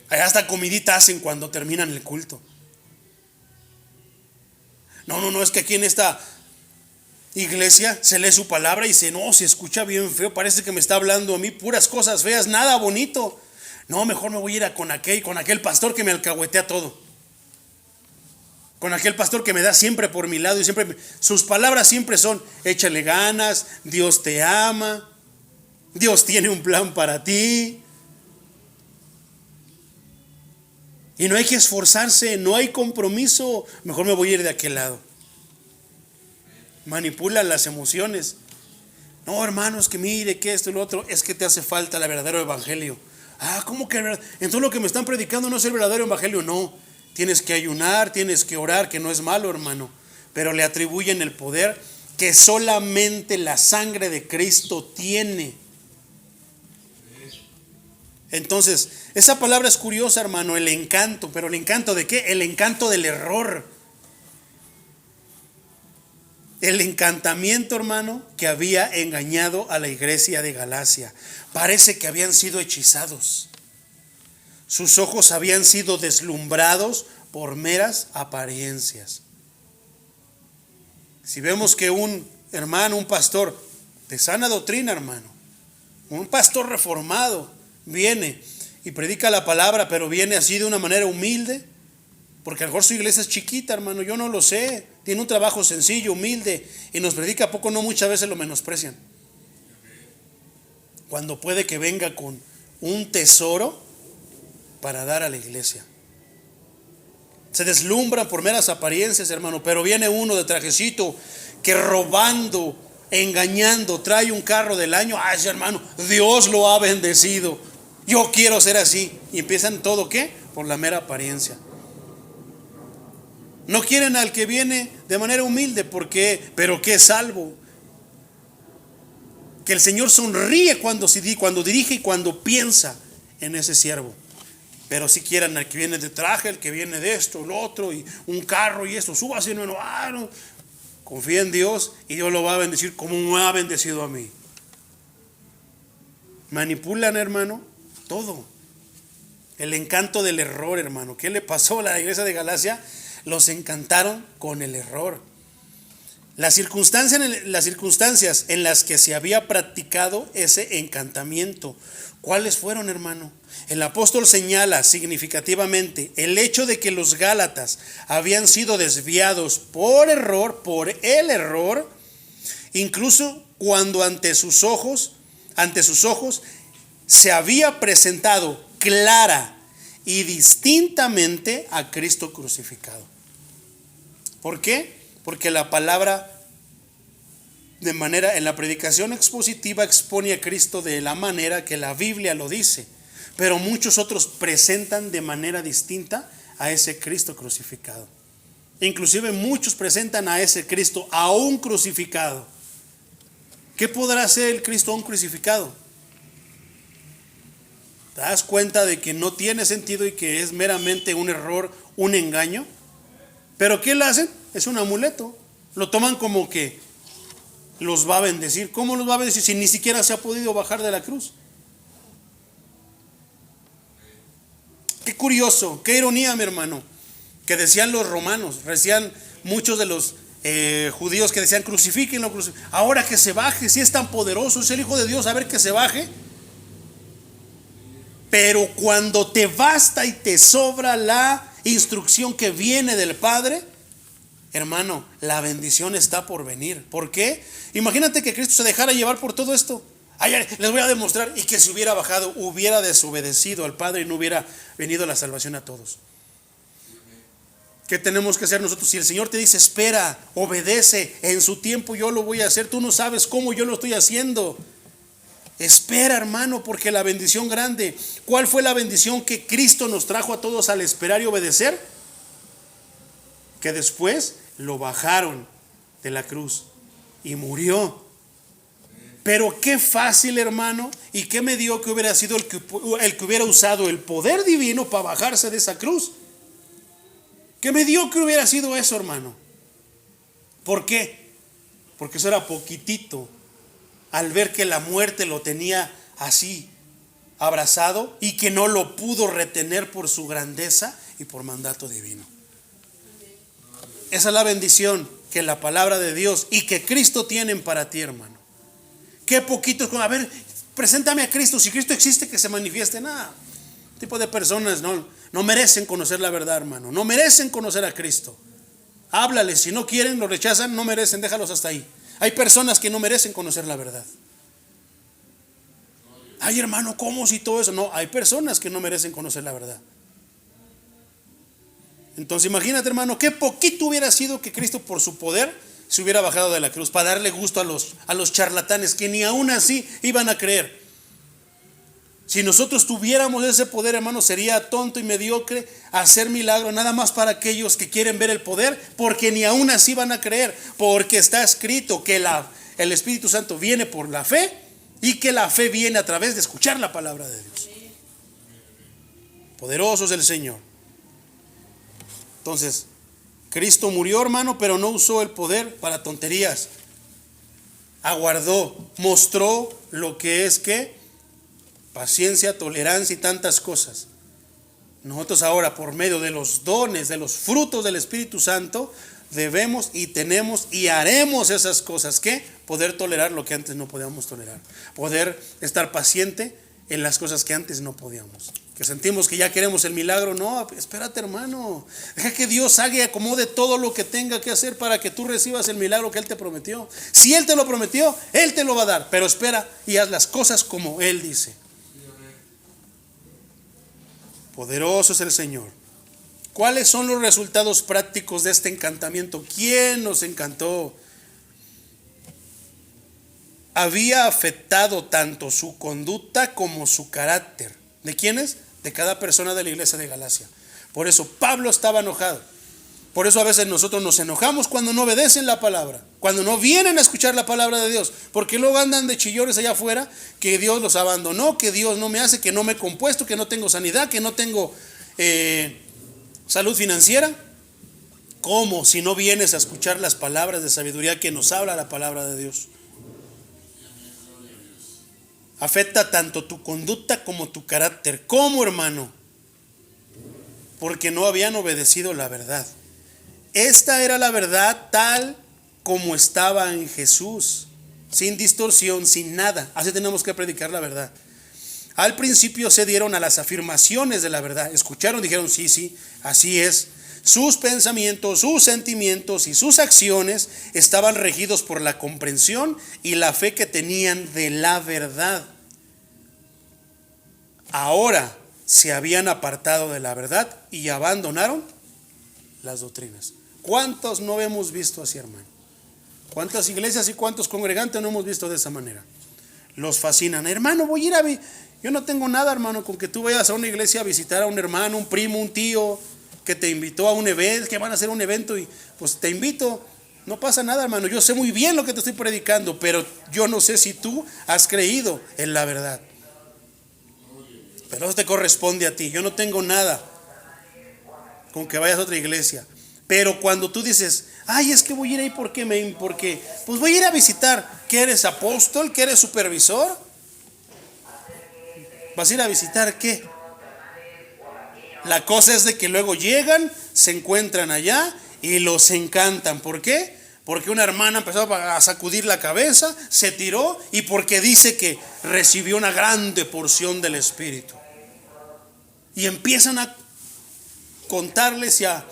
Allá hasta comidita hacen cuando terminan el culto. No, es que aquí en esta iglesia se lee su palabra y se escucha bien feo, parece que me está hablando a mí puras cosas feas, nada bonito. No, mejor me voy a ir con aquel pastor que me alcahuetea todo. Con aquel pastor que me da siempre por mi lado y sus palabras siempre son: échale ganas, Dios te ama, Dios tiene un plan para ti. Y no hay que esforzarse, no hay compromiso, mejor me voy a ir de aquel lado. Manipulan las emociones. No, hermanos, que mire, que esto y lo otro, es que te hace falta el verdadero evangelio. ¿Cómo que? Entonces lo que me están predicando no es el verdadero evangelio. No, tienes que ayunar, tienes que orar, que no es malo, hermano, pero le atribuyen el poder que solamente la sangre de Cristo tiene. Entonces, esa palabra es curiosa, hermano, el encanto. ¿Pero el encanto de qué? El encanto del error. El encantamiento, hermano, que había engañado a la iglesia de Galacia. Parece que habían sido hechizados. Sus ojos habían sido deslumbrados por meras apariencias. Si vemos que un hermano, un pastor de sana doctrina, hermano, un pastor reformado, viene y predica la palabra, pero viene así de una manera humilde, porque a lo mejor su iglesia es chiquita, hermano, yo no lo sé, tiene un trabajo sencillo, humilde, y nos predica, ¿a poco no muchas veces lo menosprecian? Cuando puede que venga con un tesoro para dar a la iglesia. Se deslumbran por meras apariencias, hermano, pero viene uno de trajecito que robando, engañando, trae un carro del año. Ese hermano, Dios lo ha bendecido, yo quiero ser así. Y empiezan todo, ¿qué? Por la mera apariencia. No quieren al que viene de manera humilde, pero que es salvo. Que el Señor sonríe cuando dirige y cuando piensa en ese siervo. Pero si quieren al que viene de traje, el que viene de esto, lo otro, y un carro y esto, súbase, hermano. No. Confía en Dios y Dios lo va a bendecir como me ha bendecido a mí. Manipulan, hermano, todo. El encanto del error, hermano. ¿Qué le pasó a la iglesia de Galacia? Los encantaron con el error. Las circunstancias en las que se había practicado ese encantamiento, ¿cuáles fueron, hermano? El apóstol señala significativamente el hecho de que los gálatas habían sido desviados por el error, incluso cuando ante sus ojos se había presentado clara y distintamente a Cristo crucificado. ¿Por qué? Porque la palabra en la predicación expositiva expone a Cristo de la manera que la Biblia lo dice, pero muchos otros presentan de manera distinta a ese Cristo crucificado. Inclusive muchos presentan a ese Cristo aún crucificado. ¿Qué podrá hacer el Cristo aún crucificado? ¿Te das cuenta de que no tiene sentido y que es meramente un error, un engaño? ¿Pero qué le hacen? Es un amuleto. Lo toman como que los va a bendecir. ¿Cómo los va a bendecir si ni siquiera se ha podido bajar de la cruz? Qué curioso, qué ironía, mi hermano, que decían los romanos, decían muchos de los judíos que decían: crucifíquenlo, ahora que se baje, si es tan poderoso, es el Hijo de Dios, a ver que se baje. Pero cuando te basta y te sobra la instrucción que viene del Padre, Hermano, la bendición está por venir. ¿Por qué? Imagínate que Cristo se dejara llevar por todo esto. Ay, les voy a demostrar. Y que se hubiera bajado, hubiera desobedecido al Padre y no hubiera venido la salvación a todos. ¿Qué tenemos que hacer nosotros? Si el Señor te dice, espera, obedece, en su tiempo yo lo voy a hacer. Tú no sabes cómo yo lo estoy haciendo. Espera, hermano, porque la bendición grande. ¿Cuál fue la bendición que Cristo nos trajo a todos al esperar y obedecer? Que después lo bajaron de la cruz y murió. Pero qué fácil, hermano, y qué mediocre hubiera sido el que hubiera usado el poder divino para bajarse de esa cruz. Qué mediocre hubiera sido eso, hermano. ¿Por qué? Porque eso era poquitito al ver que la muerte lo tenía así abrazado y que no lo pudo retener por su grandeza y por mandato divino. Esa es la bendición que la palabra de Dios y que Cristo tienen para ti, hermano. Qué poquitos, a ver, preséntame a Cristo. Si Cristo existe, que se manifieste. Nada. Tipo de personas no merecen conocer la verdad, hermano. No merecen conocer a Cristo. Háblales, si no quieren, lo rechazan, no merecen, déjalos hasta ahí. Hay personas que no merecen conocer la verdad. Ay, hermano, ¿cómo si todo eso? No, hay personas que no merecen conocer la verdad. Entonces imagínate, hermano, qué poquito hubiera sido que Cristo por su poder se hubiera bajado de la cruz para darle gusto a los charlatanes que ni aún así iban a creer. Si nosotros tuviéramos ese poder, hermano, sería tonto y mediocre hacer milagro nada más para aquellos que quieren ver el poder, porque ni aún así van a creer, porque está escrito que el Espíritu Santo viene por la fe y que la fe viene a través de escuchar la palabra de Dios. Poderoso es el Señor. Entonces, Cristo murió, hermano, pero no usó el poder para tonterías. Aguardó, mostró lo que es que paciencia, tolerancia y tantas cosas. Nosotros ahora, por medio de los dones, de los frutos del Espíritu Santo, debemos y tenemos y haremos esas cosas. ¿Qué? Poder tolerar lo que antes no podíamos tolerar. Poder estar paciente en las cosas que antes no podíamos. Que sentimos que ya queremos el milagro. No, espérate, hermano. Deja que Dios haga y acomode todo lo que tenga que hacer para que tú recibas el milagro que Él te prometió. Si Él te lo prometió, Él te lo va a dar. Pero espera y haz las cosas como Él dice. Poderoso es el Señor. ¿Cuáles son los resultados prácticos de este encantamiento? ¿Quién nos encantó? Había afectado tanto su conducta como su carácter. ¿De quiénes? De cada persona de la iglesia de Galacia. Por eso Pablo estaba enojado. Por eso a veces nosotros nos enojamos cuando no obedecen la palabra, cuando no vienen a escuchar la palabra de Dios, porque luego andan de chillones allá afuera, que Dios los abandonó, que Dios no me hace, que no me he compuesto, que no tengo sanidad, que no tengo salud financiera. ¿Cómo? Si no vienes a escuchar las palabras de sabiduría que nos habla la palabra de Dios. Afecta tanto tu conducta como tu carácter. ¿Cómo, hermano? Porque no habían obedecido la verdad. Esta era la verdad tal como estaba en Jesús, sin distorsión, sin nada. Así tenemos que predicar la verdad. Al principio se dieron a las afirmaciones de la verdad. Escucharon, dijeron, sí, así es. Sus pensamientos, sus sentimientos y sus acciones estaban regidos por la comprensión y la fe que tenían de la verdad. Ahora se habían apartado de la verdad y abandonaron las doctrinas. ¿Cuántos no hemos visto así, hermano? ¿Cuántas iglesias y cuántos congregantes no hemos visto de esa manera? Los fascinan. Hermano, voy a ir yo no tengo nada, hermano, con que tú vayas a una iglesia a visitar a un hermano, un primo, un tío que te invitó a un evento, que van a hacer un evento y pues te invito. No pasa nada, hermano. Yo sé muy bien lo que te estoy predicando, pero yo no sé si tú has creído en la verdad. Pero eso te corresponde a ti. Yo no tengo nada con que vayas a otra iglesia. Pero cuando tú dices, ay, es que voy a ir ahí porque pues voy a ir a visitar. ¿Que eres apóstol? ¿Que eres supervisor? ¿Vas a ir a visitar qué? La cosa es de que luego llegan, se encuentran allá y los encantan. ¿Por qué? Porque una hermana empezó a sacudir la cabeza, se tiró y porque dice que recibió una grande porción del Espíritu. Y empiezan a contarles y a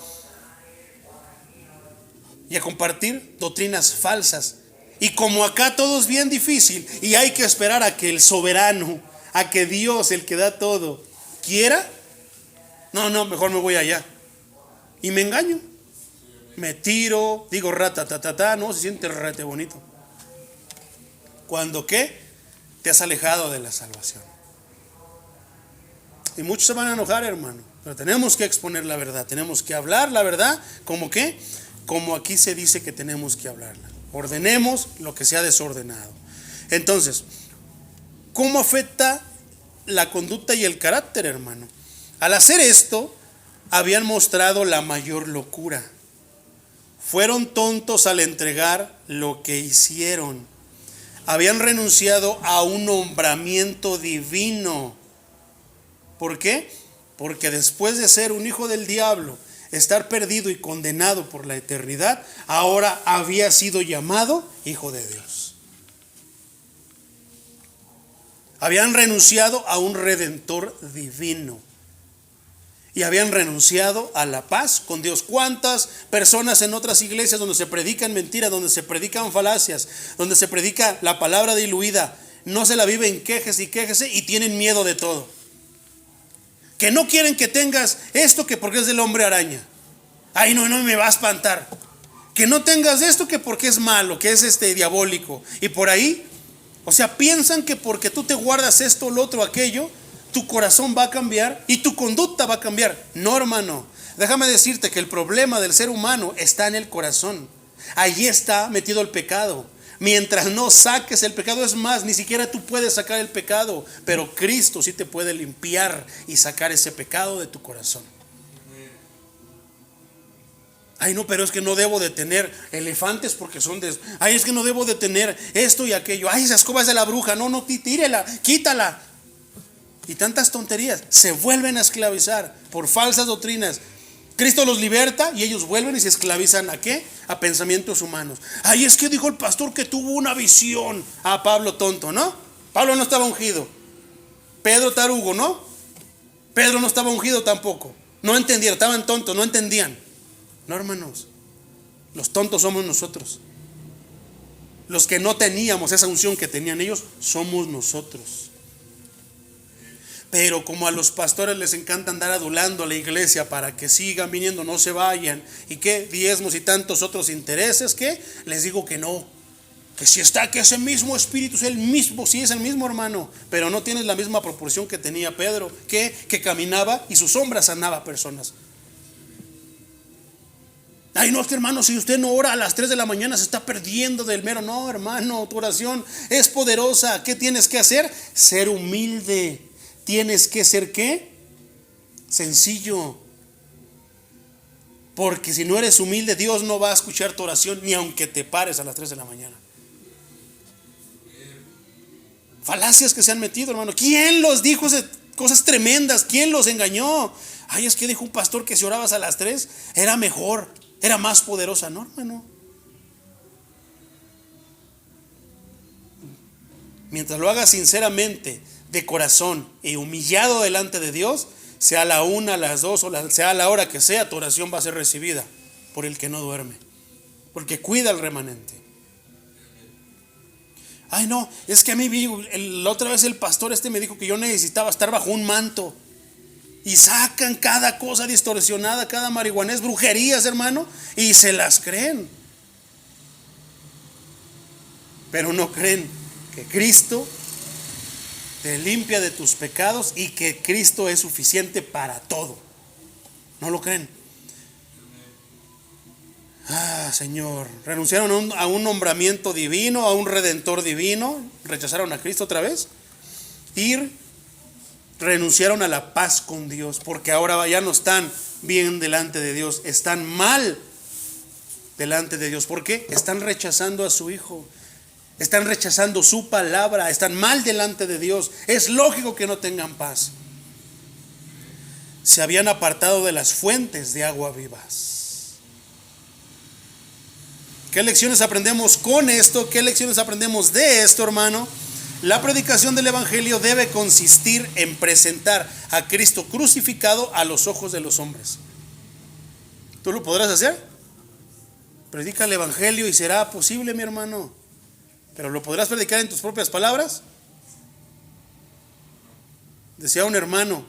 y a compartir doctrinas falsas. Y como acá todo es bien difícil y hay que esperar a que el soberano, a que Dios, el que da todo, quiera, no, mejor me voy allá. Y me engaño, me tiro, digo rata, no, se siente rete bonito. Cuando ¿qué? Te has alejado de la salvación. Y muchos se van a enojar, hermano, pero tenemos que exponer la verdad, tenemos que hablar la verdad, ¿como qué? Como aquí se dice que tenemos que hablarla. Ordenemos lo que se ha desordenado. Entonces, ¿cómo afecta la conducta y el carácter, hermano? Al hacer esto, habían mostrado la mayor locura. Fueron tontos al entregar lo que hicieron. Habían renunciado a un nombramiento divino. ¿Por qué? Porque después de ser un hijo del diablo, estar perdido y condenado por la eternidad, ahora había sido llamado hijo de Dios. Habían renunciado a un redentor divino y habían renunciado a la paz con Dios. ¿Cuántas personas en otras iglesias donde se predican mentiras, donde se predican falacias, donde se predica la palabra diluida, no se la viven quéjese y quéjese y tienen miedo de todo? Que no quieren que tengas esto que porque es del hombre araña. Ay, no me va a espantar. Que no tengas esto que porque es malo, que es diabólico. Y por ahí, o sea, piensan que porque tú te guardas esto, lo otro, aquello, tu corazón va a cambiar y tu conducta va a cambiar. No, hermano, déjame decirte que el problema del ser humano está en el corazón. Allí está metido el pecado. Mientras no saques el pecado, es más, ni siquiera tú puedes sacar el pecado, pero Cristo sí te puede limpiar y sacar ese pecado de tu corazón. Ay, no, pero es que no debo de tener elefantes porque son de... Ay, es que no debo de tener esto y aquello. Ay, esa escoba es de la bruja. No, tírela, quítala. Y tantas tonterías. Se vuelven a esclavizar por falsas doctrinas. Cristo los liberta y ellos vuelven y se esclavizan ¿a qué? A pensamientos humanos. Ay, es que dijo el pastor que tuvo una visión. Ah, Pablo tonto, ¿no? Pablo no estaba ungido. Pedro tarugo, ¿no? Pedro no estaba ungido tampoco. No entendieron, estaban tontos, no entendían. No, hermanos, los tontos somos nosotros. Los que no teníamos esa unción que tenían ellos, somos nosotros. Pero como a los pastores les encanta andar adulando a la iglesia para que sigan viniendo, no se vayan, y que diezmos y tantos otros intereses, que les digo que no, que si está, que ese mismo espíritu es el mismo, sí es el mismo, hermano, pero no tienes la misma proporción que tenía Pedro, que caminaba y su sombra sanaba a personas. Ay, no, hermano, si usted no ora a las 3 de la mañana se está perdiendo del mero. No, hermano, tu oración es poderosa. ¿Qué tienes que hacer? Ser humilde. Tienes que ser ¿qué? Sencillo. Porque si no eres humilde, Dios no va a escuchar tu oración ni aunque te pares a las 3 de la mañana. Falacias que se han metido, hermano. ¿Quién los dijo esas cosas tremendas? ¿Quién los engañó? Ay, es que dijo un pastor que si orabas a las 3 era mejor, era más poderosa. No, hermano. Mientras lo hagas sinceramente, de corazón y humillado delante de Dios, sea a la 1, a las 2 sea a la hora que sea, tu oración va a ser recibida por el que no duerme, porque cuida al remanente. Ay, no, es que a mí la otra vez el pastor me dijo que yo necesitaba estar bajo un manto. Y sacan cada cosa distorsionada, cada marihuanés, brujerías, hermano, y se las creen. Pero no creen que Cristo te limpia de tus pecados y que Cristo es suficiente para todo. No lo creen. Ah, Señor, renunciaron a un nombramiento divino, a un redentor divino, rechazaron a Cristo otra vez y renunciaron a la paz con Dios, porque ahora ya no están bien delante de Dios, están mal delante de Dios. ¿Por qué? Están rechazando a su Hijo. Están rechazando su palabra, están mal delante de Dios. Es lógico que no tengan paz. Se habían apartado de las fuentes de agua vivas. ¿Qué lecciones aprendemos con esto? ¿Qué lecciones aprendemos de esto, hermano? La predicación del evangelio debe consistir en presentar a Cristo crucificado a los ojos de los hombres. ¿Tú lo podrás hacer? Predica el evangelio y será posible, mi hermano. Pero ¿lo podrás predicar en tus propias palabras? Decía un hermano,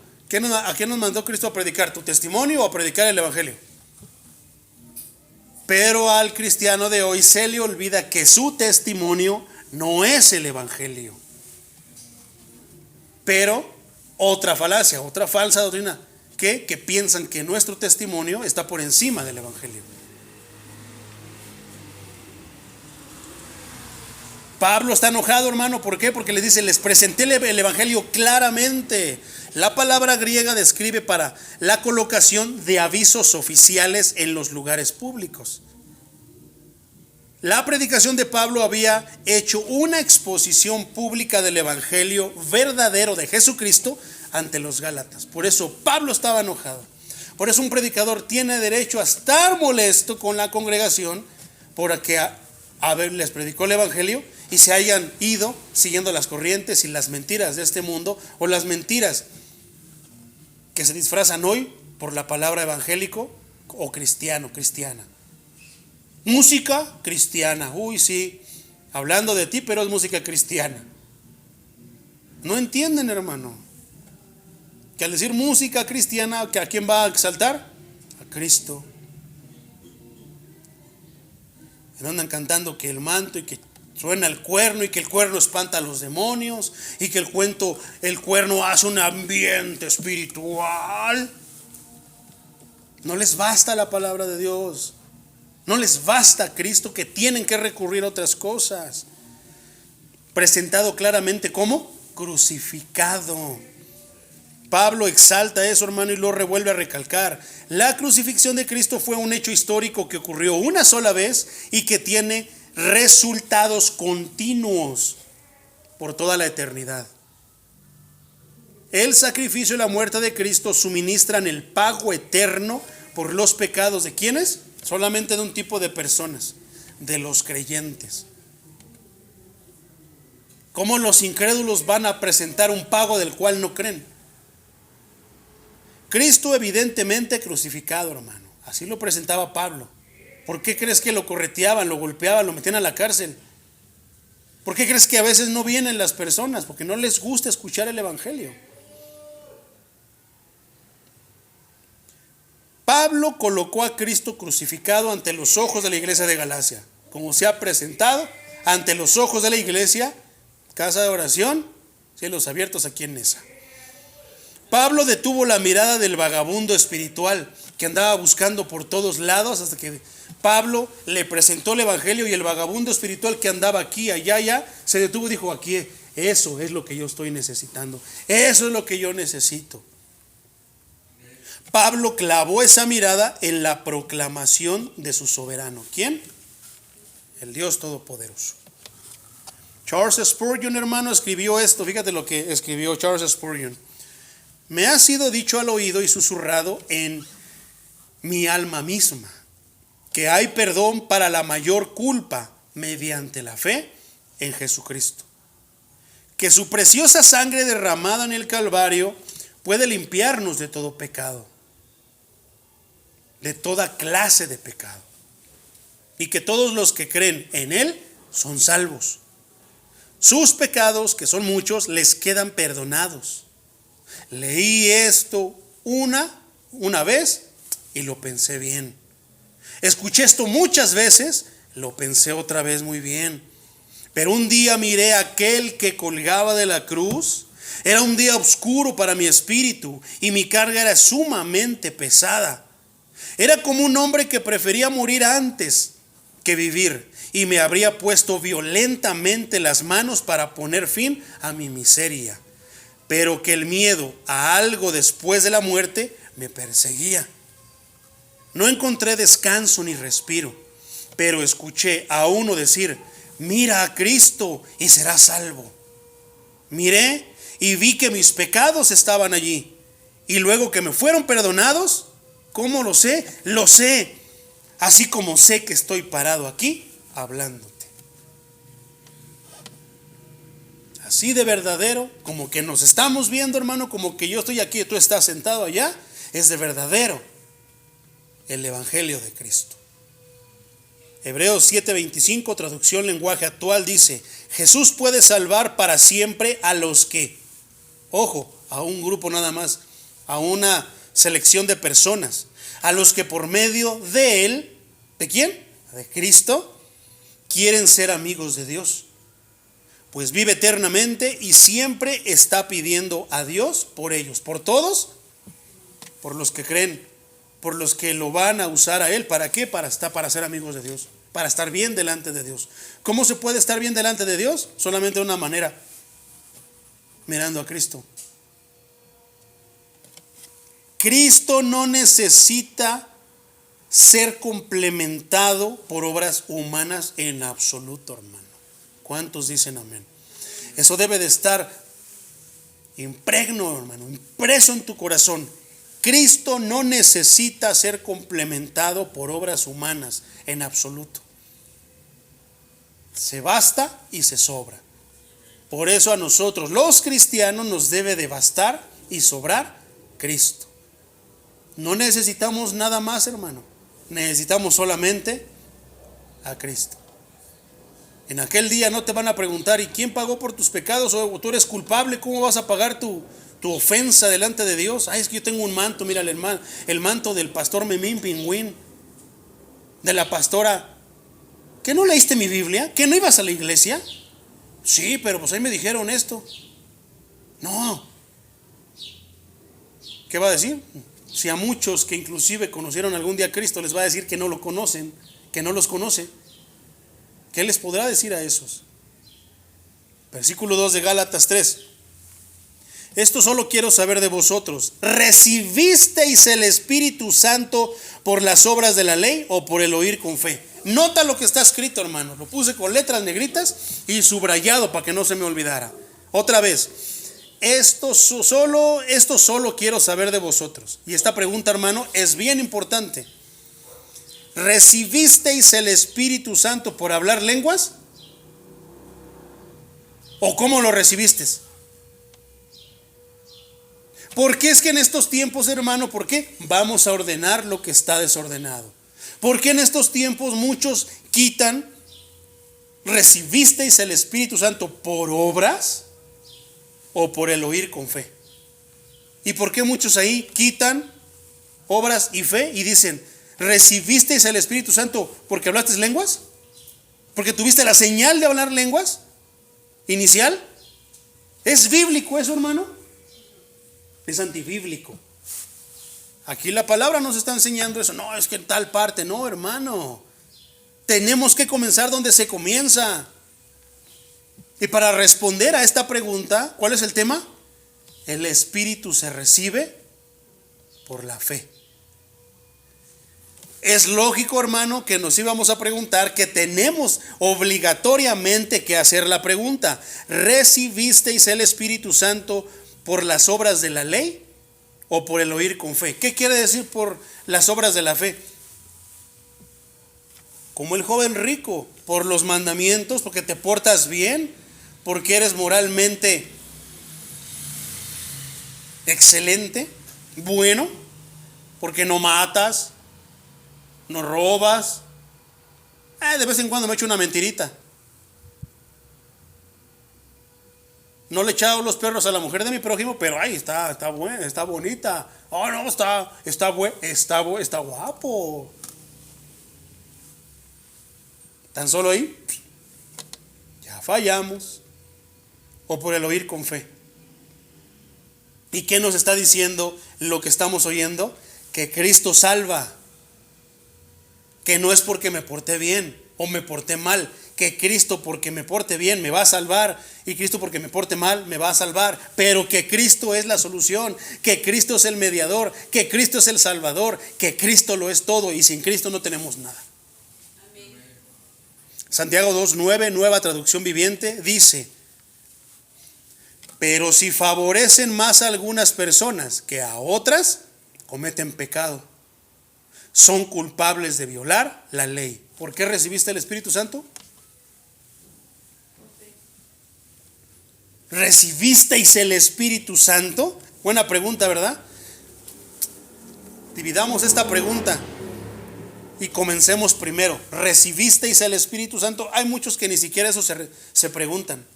¿a qué nos mandó Cristo a predicar? ¿Tu testimonio o a predicar el evangelio? Pero al cristiano de hoy se le olvida que su testimonio no es el evangelio. Pero otra falacia, otra falsa doctrina, que piensan que nuestro testimonio está por encima del evangelio. Pablo está enojado, hermano. ¿Por qué? Porque le dice, les presenté el evangelio claramente. La palabra griega describe para la colocación de avisos oficiales en los lugares públicos. La predicación de Pablo había hecho una exposición pública del evangelio verdadero de Jesucristo ante los Gálatas. Por eso Pablo estaba enojado. Por eso un predicador tiene derecho a estar molesto con la congregación porque les predicó el evangelio y se hayan ido siguiendo las corrientes y las mentiras de este mundo, o las mentiras que se disfrazan hoy por la palabra evangélico o cristiano, cristiana. Música cristiana, uy sí, hablando de ti, pero es música cristiana. No entienden, hermano, que al decir música cristiana, ¿a quién va a exaltar? A Cristo. Y andan cantando que el manto y que suena el cuerno y que el cuerno espanta a los demonios y que el cuerno hace un ambiente espiritual. No les basta la palabra de Dios. No les basta Cristo, que tienen que recurrir a otras cosas. Presentado claramente como crucificado. Pablo exalta eso, hermano, y lo revuelve a recalcar. La crucifixión de Cristo fue un hecho histórico que ocurrió una sola vez y que tiene resultados continuos por toda la eternidad. El sacrificio y la muerte de Cristo suministran el pago eterno por los pecados de ¿quiénes? Solamente de un tipo de personas, de los creyentes. ¿Cómo los incrédulos van a presentar un pago del cual no creen? Cristo evidentemente crucificado, hermano. Así lo presentaba Pablo. ¿Por qué crees que lo correteaban, lo golpeaban, lo metían a la cárcel? ¿Por qué crees que a veces no vienen las personas? Porque no les gusta escuchar el evangelio. Pablo colocó a Cristo crucificado ante los ojos de la iglesia de Galacia, como se ha presentado ante los ojos de la iglesia, casa de oración, cielos abiertos aquí en Nesa. Pablo detuvo la mirada del vagabundo espiritual que andaba buscando por todos lados, hasta que Pablo le presentó el evangelio y el vagabundo espiritual que andaba aquí, allá, se detuvo y dijo: aquí, eso es lo que yo estoy necesitando, eso es lo que yo necesito. Pablo clavó esa mirada en la proclamación de su soberano. ¿Quién? El Dios Todopoderoso. Charles Spurgeon, hermano, escribió esto. Fíjate lo que escribió Charles Spurgeon. Me ha sido dicho al oído y susurrado en mi alma misma que hay perdón para la mayor culpa mediante la fe en Jesucristo, que su preciosa sangre derramada en el Calvario puede limpiarnos de todo pecado, de toda clase de pecado, y que todos los que creen en Él son salvos. Sus pecados, que son muchos, les quedan perdonados. Leí esto una vez y lo pensé bien. Escuché esto muchas veces, lo pensé otra vez muy bien. Pero un día miré a aquel que colgaba de la cruz. Era un día oscuro para mi espíritu y mi carga era sumamente pesada. Era como un hombre que prefería morir antes que vivir, y me habría puesto violentamente las manos para poner fin a mi miseria, pero que el miedo a algo después de la muerte me perseguía. No encontré descanso ni respiro, pero escuché a uno decir: mira a Cristo y serás salvo. Miré y vi que mis pecados estaban allí, y luego que me fueron perdonados. ¿Cómo lo sé? Lo sé, así como sé que estoy parado aquí hablándote. Así de verdadero, como que nos estamos viendo, hermano, como que yo estoy aquí y tú estás sentado allá, es de verdadero el evangelio de Cristo. Hebreos 7:25, traducción lenguaje actual, dice: Jesús puede salvar para siempre a los que, ojo, a un grupo nada más, a una selección de personas, a los que por medio de Él, ¿de quién? De Cristo, quieren ser amigos de Dios. Pues vive eternamente y siempre está pidiendo a Dios por ellos, por todos, por los que creen, por los que lo van a usar a Él. ¿Para qué? Para ser amigos de Dios, para estar bien delante de Dios. ¿Cómo se puede estar bien delante de Dios? Solamente de una manera: mirando a Cristo. Cristo no necesita ser complementado por obras humanas en absoluto, hermano. ¿Cuántos dicen amén? Eso debe de estar impregno, hermano, impreso en tu corazón. Cristo no necesita ser complementado por obras humanas en absoluto. Se basta y se sobra. Por eso a nosotros, los cristianos, nos debe de bastar y sobrar Cristo. No necesitamos nada más, hermano. Necesitamos solamente a Cristo. En aquel día no te van a preguntar: ¿y quién pagó por tus pecados? O tú eres culpable, ¿cómo vas a pagar tu ofensa delante de Dios? Es que yo tengo un manto, mira el manto del pastor Memín Pingüín, de la pastora. ¿Que no leíste mi Biblia? ¿Que no ibas a la iglesia? Sí, pero pues ahí me dijeron esto. No. ¿Qué va a decir? Si a muchos que inclusive conocieron algún día a Cristo les va a decir que no lo conocen, que no los conoce, ¿qué les podrá decir a esos? Versículo 2 de Gálatas 3. Esto solo quiero saber de vosotros: ¿recibisteis el Espíritu Santo por las obras de la ley o por el oír con fe? Nota lo que está escrito, hermano. Lo puse con letras negritas y subrayado para que no se me olvidara. Otra vez: esto solo quiero saber de vosotros. Y esta pregunta, hermano, es bien importante. ¿Recibisteis el Espíritu Santo por hablar lenguas? ¿O cómo lo recibiste? Porque es que en estos tiempos, hermano, ¿por qué? Vamos a ordenar lo que está desordenado. Porque en estos tiempos muchos quitan: ¿recibisteis el Espíritu Santo por obras o por el oír con fe? ¿Y por qué muchos ahí quitan obras y fe y dicen: ¿recibisteis el Espíritu Santo porque hablaste lenguas? ¿Porque tuviste la señal de hablar lenguas inicial? ¿Es bíblico eso, hermano? Es antibíblico. Aquí la palabra nos está enseñando eso. No, es que en tal parte. No, hermano. Tenemos que comenzar donde se comienza. Y para responder a esta pregunta, ¿cuál es el tema? El Espíritu se recibe por la fe. Es lógico, hermano, que nos íbamos a preguntar, que tenemos obligatoriamente que hacer la pregunta: ¿recibisteis el Espíritu Santo por las obras de la ley o por el oír con fe? ¿Qué quiere decir por las obras de la fe? Como el joven rico, por los mandamientos, porque te portas bien, porque eres moralmente excelente, bueno, porque no matas, no robas. De vez en cuando me echo una mentirita. No le he echado los perros a la mujer de mi prójimo, pero ahí está buena, está bonita. Oh, no, está guapo. Tan solo ahí ya fallamos. O por el oír con fe. ¿Y qué nos está diciendo lo que estamos oyendo? Que Cristo salva. Que no es porque me porté bien o me porté mal. Que Cristo, porque me porte bien, me va a salvar, y Cristo, porque me porte mal, me va a salvar. Pero que Cristo es la solución, que Cristo es el mediador, que Cristo es el salvador, que Cristo lo es todo, y sin Cristo no tenemos nada. Amén. Santiago 2:9, nueva traducción viviente, dice: pero si favorecen más a algunas personas que a otras, cometen pecado, son culpables de violar la ley. ¿Por qué recibiste el Espíritu Santo? ¿Recibisteis el Espíritu Santo? Buena pregunta, ¿verdad? Dividamos esta pregunta Y comencemos primero. ¿Recibisteis el Espíritu Santo? Hay muchos que ni siquiera eso se preguntan.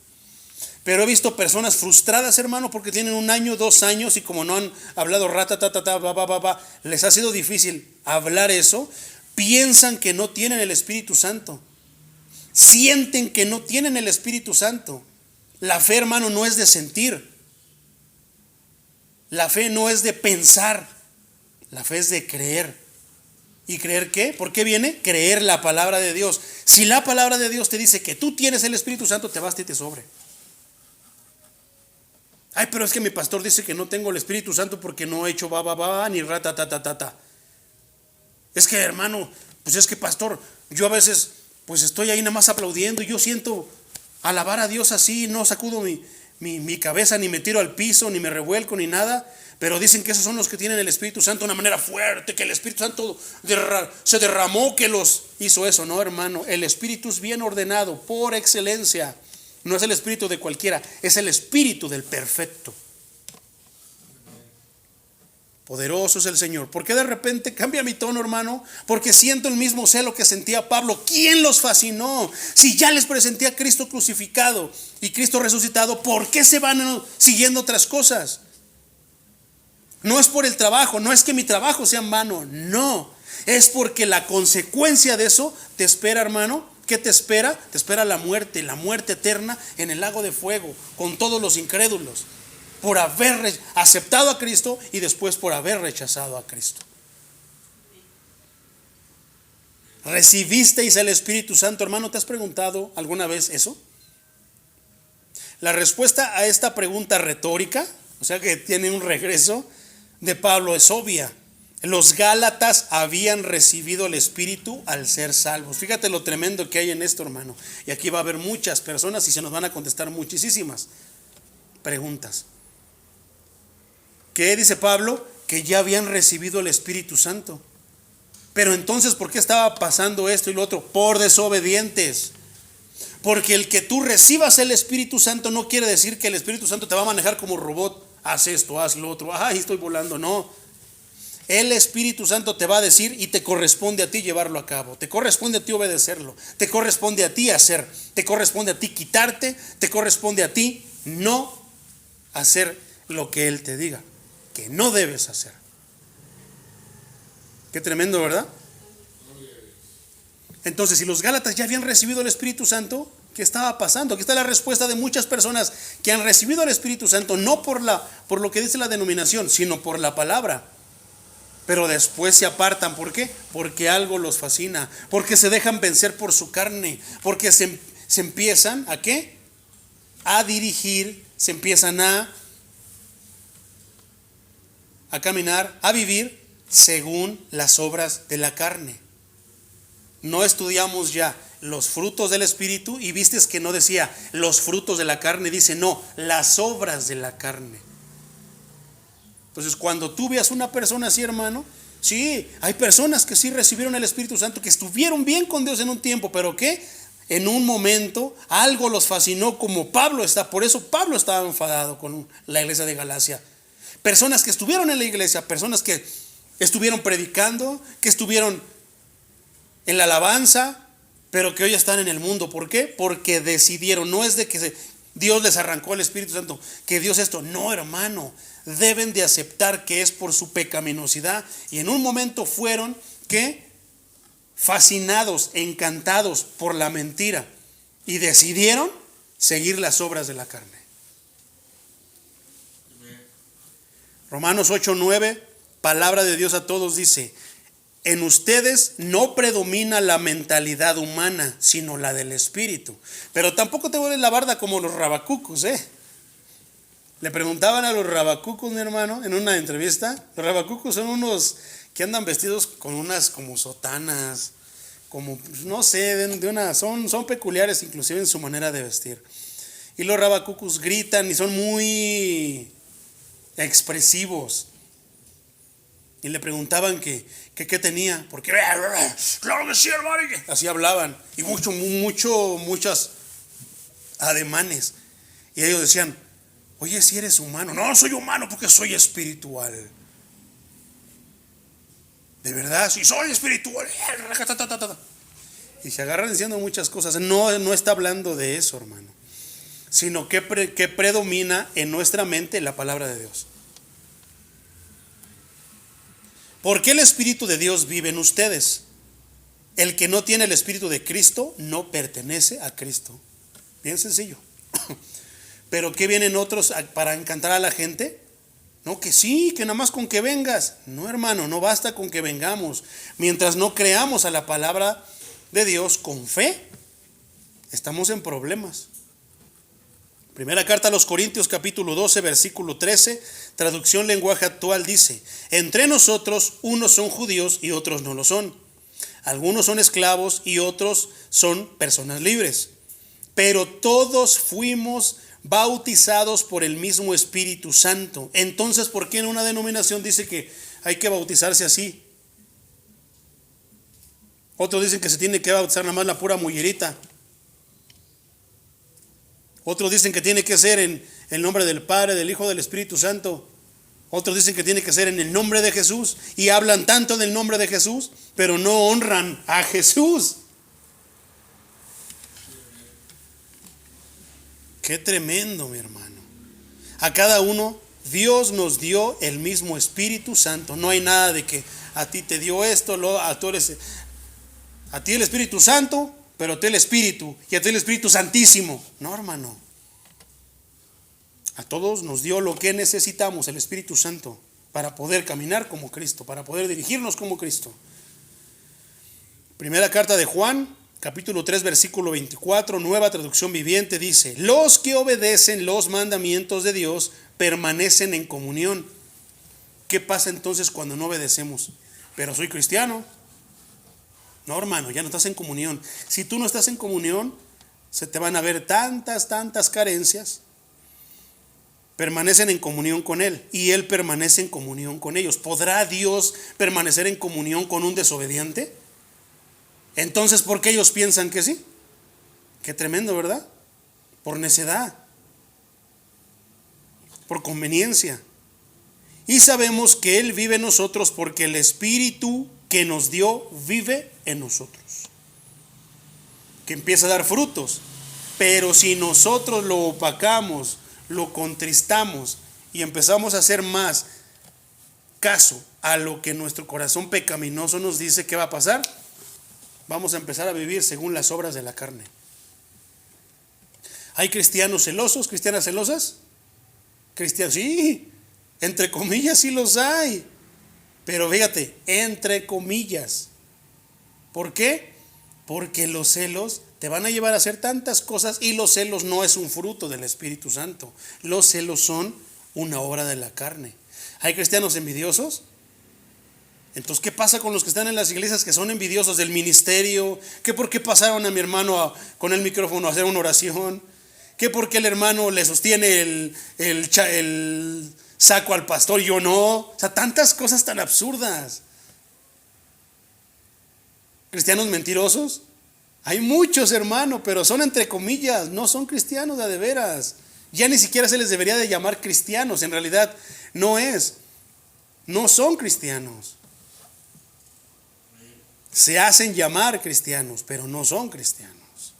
Pero he visto personas frustradas, hermano, porque tienen 1 año, 2 años, y como no han hablado les ha sido difícil hablar eso. Piensan que no tienen el Espíritu Santo. Sienten que no tienen el Espíritu Santo. La fe, hermano, no es de sentir. La fe no es de pensar. La fe es de creer. ¿Y creer qué? ¿Por qué viene? Creer la palabra de Dios. Si la palabra de Dios te dice que tú tienes el Espíritu Santo, te basta y te sobre. Ay, pero es que mi pastor dice que no tengo el Espíritu Santo porque no he hecho ni rata. Es que, hermano, pues es que, pastor, yo a veces pues estoy ahí nada más aplaudiendo y yo siento alabar a Dios así, no sacudo mi cabeza, ni me tiro al piso, ni me revuelco, ni nada. Pero dicen que esos son los que tienen el Espíritu Santo de una manera fuerte, que el Espíritu Santo se derramó, que los hizo eso. No, hermano, el Espíritu es bien ordenado por excelencia. No es el espíritu de cualquiera, es el espíritu del perfecto. Poderoso es el Señor. ¿Por qué de repente cambia mi tono, hermano? Porque siento el mismo celo que sentía Pablo. ¿Quién los fascinó? Si ya les presenté a Cristo crucificado y Cristo resucitado, ¿por qué se van siguiendo otras cosas? No es por el trabajo, no es que mi trabajo sea en vano, no. Es porque la consecuencia de eso te espera, hermano. ¿Qué te espera? Te espera la muerte eterna en el lago de fuego, con todos los incrédulos, por haber aceptado a Cristo y después por haber rechazado a Cristo. ¿Recibisteis el Espíritu Santo, hermano? ¿Te has preguntado alguna vez eso? La respuesta a esta pregunta retórica, o sea que tiene un regreso, de Pablo es obvia. Los Gálatas habían recibido el Espíritu al ser salvos. Fíjate lo tremendo que hay en esto, hermano. Y aquí va a haber muchas personas y se nos van a contestar muchísimas preguntas. ¿Qué dice Pablo? Que ya habían recibido el Espíritu Santo. Pero entonces, ¿por qué estaba pasando esto y lo otro? Por desobedientes. Porque el que tú recibas el Espíritu Santo no quiere decir que el Espíritu Santo te va a manejar como robot. Haz esto, haz lo otro. Ay, estoy volando. No. El Espíritu Santo te va a decir y te corresponde a ti llevarlo a cabo. Te corresponde a ti obedecerlo. Te corresponde a ti hacer. Te corresponde a ti quitarte. Te corresponde a ti no hacer lo que Él te diga que no debes hacer. Qué tremendo, ¿verdad? Entonces, si los Gálatas ya habían recibido el Espíritu Santo, ¿qué estaba pasando? Aquí está la respuesta de muchas personas que han recibido el Espíritu Santo no por lo que dice la denominación, sino por la palabra. Pero después se apartan. ¿Por qué? Porque algo los fascina. Porque se dejan vencer por su carne. Porque se empiezan ¿a qué? A dirigir. Se empiezan a caminar, a vivir según las obras de la carne. No estudiamos ya los frutos del Espíritu y vistes que no decía los frutos de la carne, dice no, las obras de la carne. Entonces, cuando tú veas una persona así, hermano, sí, hay personas que sí recibieron el Espíritu Santo, que estuvieron bien con Dios en un tiempo, pero que en un momento algo los fascinó, como Pablo está. Por eso Pablo estaba enfadado con la iglesia de Galacia. Personas que estuvieron en la iglesia, personas que estuvieron predicando, que estuvieron en la alabanza, pero que hoy están en el mundo. ¿Por qué? Porque decidieron. No es de que Dios les arrancó el Espíritu Santo, que Dios esto. No, hermano. Deben de aceptar que es por su pecaminosidad. Y en un momento fueron que fascinados, encantados por la mentira, y decidieron seguir las obras de la carne. Romanos 8:9, palabra de Dios a todos, dice: en ustedes no predomina la mentalidad humana, sino la del Espíritu. Pero tampoco te vuelves la barda como los rabacucos, Le preguntaban a los rabacucos, mi hermano, en una entrevista. Los rabacucos son unos que andan vestidos con unas como sotanas, como no sé, son peculiares inclusive en su manera de vestir. Y los rabacucos gritan y son muy expresivos. Y le preguntaban que qué tenía, porque claro que sí, hermano, así hablaban, y muchos ademanes. Y ellos decían: oye, si eres humano. No soy humano porque soy espiritual. De verdad, si soy espiritual. Y se agarran diciendo muchas cosas. No está hablando de eso, hermano. Sino que predomina en nuestra mente la palabra de Dios. ¿Por qué el Espíritu de Dios vive en ustedes? El que no tiene el Espíritu de Cristo no pertenece a Cristo. Bien sencillo. Pero ¿qué vienen otros para encantar a la gente? No, que sí, que nada más con que vengas. No, hermano, no basta con que vengamos. Mientras no creamos a la palabra de Dios con fe, estamos en problemas. Primera carta a los Corintios, capítulo 12, versículo 13, traducción lenguaje actual dice: entre nosotros unos son judíos y otros no lo son. Algunos son esclavos y otros son personas libres. Pero todos fuimos bautizados por el mismo Espíritu Santo. Entonces, ¿por qué en una denominación dice que hay que bautizarse así? Otros dicen que se tiene que bautizar nada más la pura mullerita. Otros dicen que tiene que ser en el nombre del Padre, del Hijo, del Espíritu Santo. Otros dicen que tiene que ser en el nombre de Jesús. Y hablan tanto del nombre de Jesús, pero no honran a Jesús. Qué tremendo, mi hermano. A cada uno Dios nos dio el mismo Espíritu Santo. No hay nada de que a ti te dio esto, a ti el Espíritu Santo, pero a ti el Espíritu, y a ti el Espíritu Santísimo. No, hermano. A todos nos dio lo que necesitamos, el Espíritu Santo, para poder caminar como Cristo, para poder dirigirnos como Cristo. Primera carta de Juan, capítulo 3, versículo 24, nueva traducción viviente, dice: los que obedecen los mandamientos de Dios permanecen en comunión. ¿Qué pasa entonces cuando no obedecemos? Pero soy cristiano. No, hermano, ya no estás en comunión. Si tú no estás en comunión, se te van a ver tantas carencias. Permanecen en comunión con Él y Él permanece en comunión con ellos. ¿Podrá Dios permanecer en comunión con un desobediente? Entonces, ¿por qué ellos piensan que sí? Qué tremendo, ¿verdad? Por necedad, por conveniencia. Y sabemos que Él vive en nosotros porque el Espíritu que nos dio vive en nosotros, que empieza a dar frutos. Pero si nosotros lo opacamos, lo contristamos y empezamos a hacer más caso a lo que nuestro corazón pecaminoso nos dice, ¿qué va a pasar? Vamos a empezar a vivir según las obras de la carne. ¿Hay cristianos celosos, cristianas celosas? Cristianos, sí, entre comillas sí los hay. Pero fíjate, entre comillas. ¿Por qué? Porque los celos te van a llevar a hacer tantas cosas, y los celos no es un fruto del Espíritu Santo. Los celos son una obra de la carne. ¿Hay cristianos envidiosos? Entonces, ¿qué pasa con los que están en las iglesias que son envidiosos del ministerio? ¿Qué por qué pasaron a mi hermano con el micrófono a hacer una oración? ¿Qué por qué el hermano le sostiene el saco al pastor y yo no? O sea, tantas cosas tan absurdas. ¿Cristianos mentirosos? Hay muchos, hermano, pero son entre comillas, no son cristianos de veras. Ya ni siquiera se les debería de llamar cristianos, en realidad no son cristianos. Se hacen llamar cristianos, pero no son cristianos.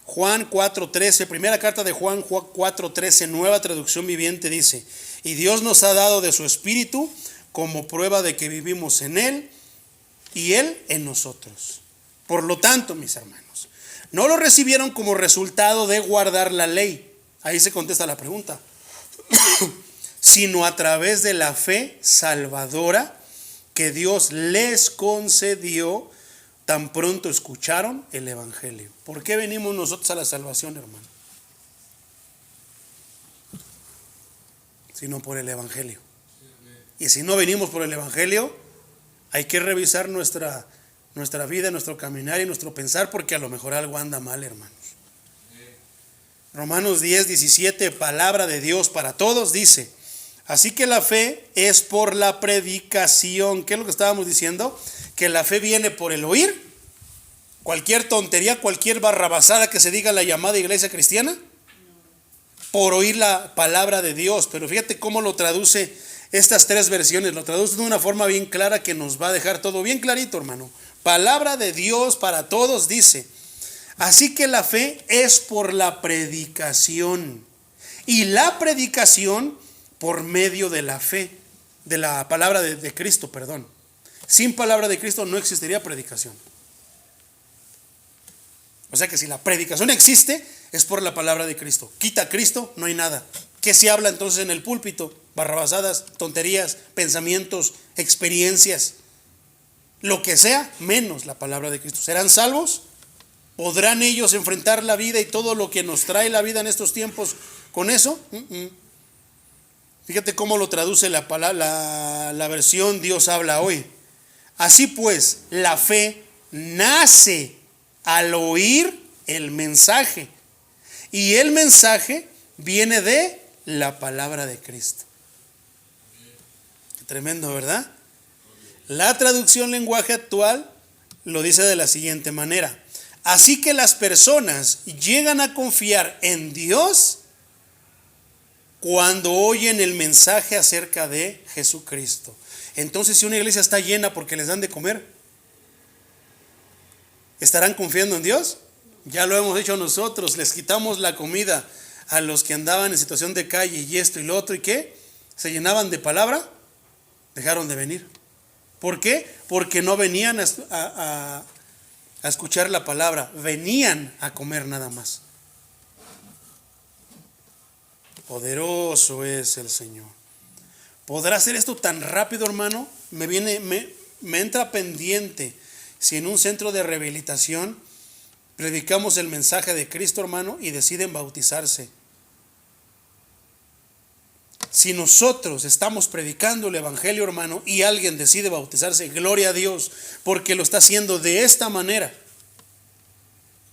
Juan 4:13, primera carta de Juan 4:13, nueva traducción viviente, dice: y Dios nos ha dado de su Espíritu como prueba de que vivimos en Él y Él en nosotros. Por lo tanto, mis hermanos, no lo recibieron como resultado de guardar la ley. Ahí se contesta la pregunta. Sino a través de la fe salvadora que Dios les concedió tan pronto escucharon el Evangelio. ¿Por qué venimos nosotros a la salvación, hermano? Sino por el Evangelio. Y si no venimos por el Evangelio, hay que revisar nuestra vida, nuestro caminar y nuestro pensar, porque a lo mejor algo anda mal, hermanos. Romanos 10:17, palabra de Dios para todos, dice: así que la fe es por la predicación. ¿Qué es lo que estábamos diciendo? Que la fe viene por el oír. Cualquier tontería, cualquier barrabasada que se diga en la llamada iglesia cristiana, por oír la palabra de Dios. Pero fíjate cómo lo traduce estas tres versiones lo traducen de una forma bien clara que nos va a dejar todo bien clarito, hermano. Palabra de Dios para todos dice: así que la fe es por la predicación, y la predicación por medio de la fe, de la palabra de Cristo, perdón. Sin palabra de Cristo no existiría predicación. O sea que si la predicación existe, es por la palabra de Cristo. Quita a Cristo, no hay nada. ¿Qué se habla entonces en el púlpito? Barrabasadas, tonterías, pensamientos, experiencias, lo que sea, menos la palabra de Cristo. ¿Serán salvos? ¿Podrán ellos enfrentar la vida y todo lo que nos trae la vida en estos tiempos con eso? Fíjate cómo lo traduce la versión Dios habla hoy. Así pues, la fe nace al oír el mensaje, y el mensaje viene de la palabra de Cristo. Tremendo, ¿verdad? La traducción lenguaje actual lo dice de la siguiente manera: así que las personas llegan a confiar en Dios cuando oyen el mensaje acerca de Jesucristo. Entonces, si una iglesia está llena porque les dan de comer, ¿estarán confiando en Dios? Ya lo hemos hecho nosotros, les quitamos la comida a los que andaban en situación de calle y esto y lo otro, ¿y qué? Se llenaban de palabra, dejaron de venir. ¿Por qué? Porque no venían a escuchar la palabra, venían a comer nada más. Poderoso es el Señor. ¿Podrá hacer esto tan rápido, hermano? Me entra pendiente si en un centro de rehabilitación predicamos el mensaje de Cristo, hermano, y deciden bautizarse. Si nosotros estamos predicando el evangelio, hermano, y alguien decide bautizarse, gloria a Dios, porque lo está haciendo de esta manera.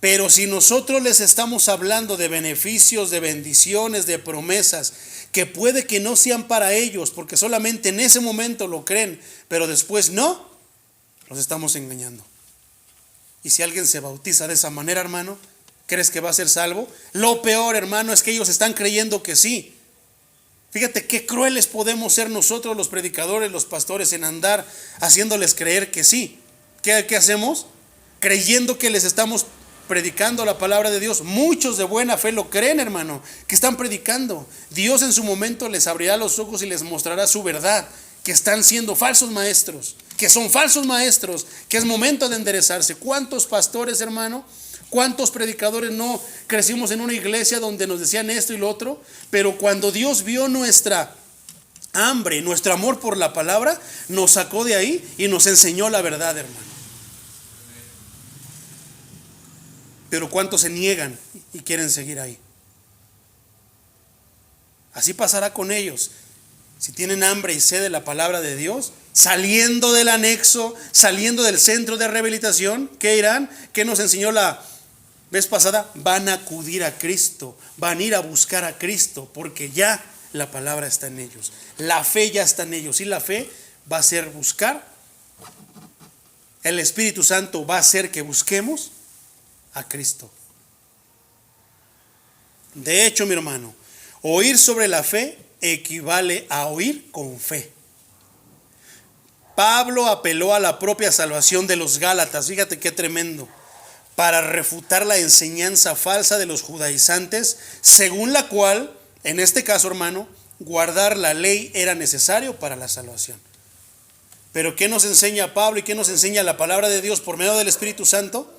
Pero si nosotros les estamos hablando de beneficios, de bendiciones, de promesas, que puede que no sean para ellos, porque solamente en ese momento lo creen, pero después no, los estamos engañando. Y si alguien se bautiza de esa manera, hermano, ¿crees que va a ser salvo? Lo peor, hermano, es que ellos están creyendo que sí. Fíjate qué crueles podemos ser nosotros los predicadores, los pastores, en andar haciéndoles creer que sí. ¿Qué hacemos? Creyendo que les estamos predicando la palabra de Dios. Muchos de buena fe lo creen, hermano, que están predicando. Dios en su momento les abrirá los ojos y les mostrará su verdad, que están siendo falsos maestros, que son falsos maestros, que es momento de enderezarse. ¿Cuántos pastores, hermano? ¿Cuántos predicadores no crecimos en una iglesia donde nos decían esto y lo otro? Pero cuando Dios vio nuestra hambre, nuestro amor por la palabra, nos sacó de ahí y nos enseñó la verdad, hermano. Pero ¿cuántos se niegan y quieren seguir ahí? Así pasará con ellos. Si tienen hambre y sed de la palabra de Dios, saliendo del anexo, saliendo del centro de rehabilitación, ¿qué irán? ¿Qué nos enseñó la vez pasada? Van a acudir a Cristo, van a ir a buscar a Cristo, porque ya la palabra está en ellos, la fe ya está en ellos, y la fe va a ser buscar. El Espíritu Santo va a hacer que busquemos a Cristo. De hecho, mi hermano, oír sobre la fe equivale a oír con fe. Pablo apeló a la propia salvación de los Gálatas, fíjate qué tremendo, para refutar la enseñanza falsa de los judaizantes, según la cual, en este caso, hermano, guardar la ley era necesario para la salvación. Pero ¿qué nos enseña Pablo y qué nos enseña la palabra de Dios por medio del Espíritu Santo?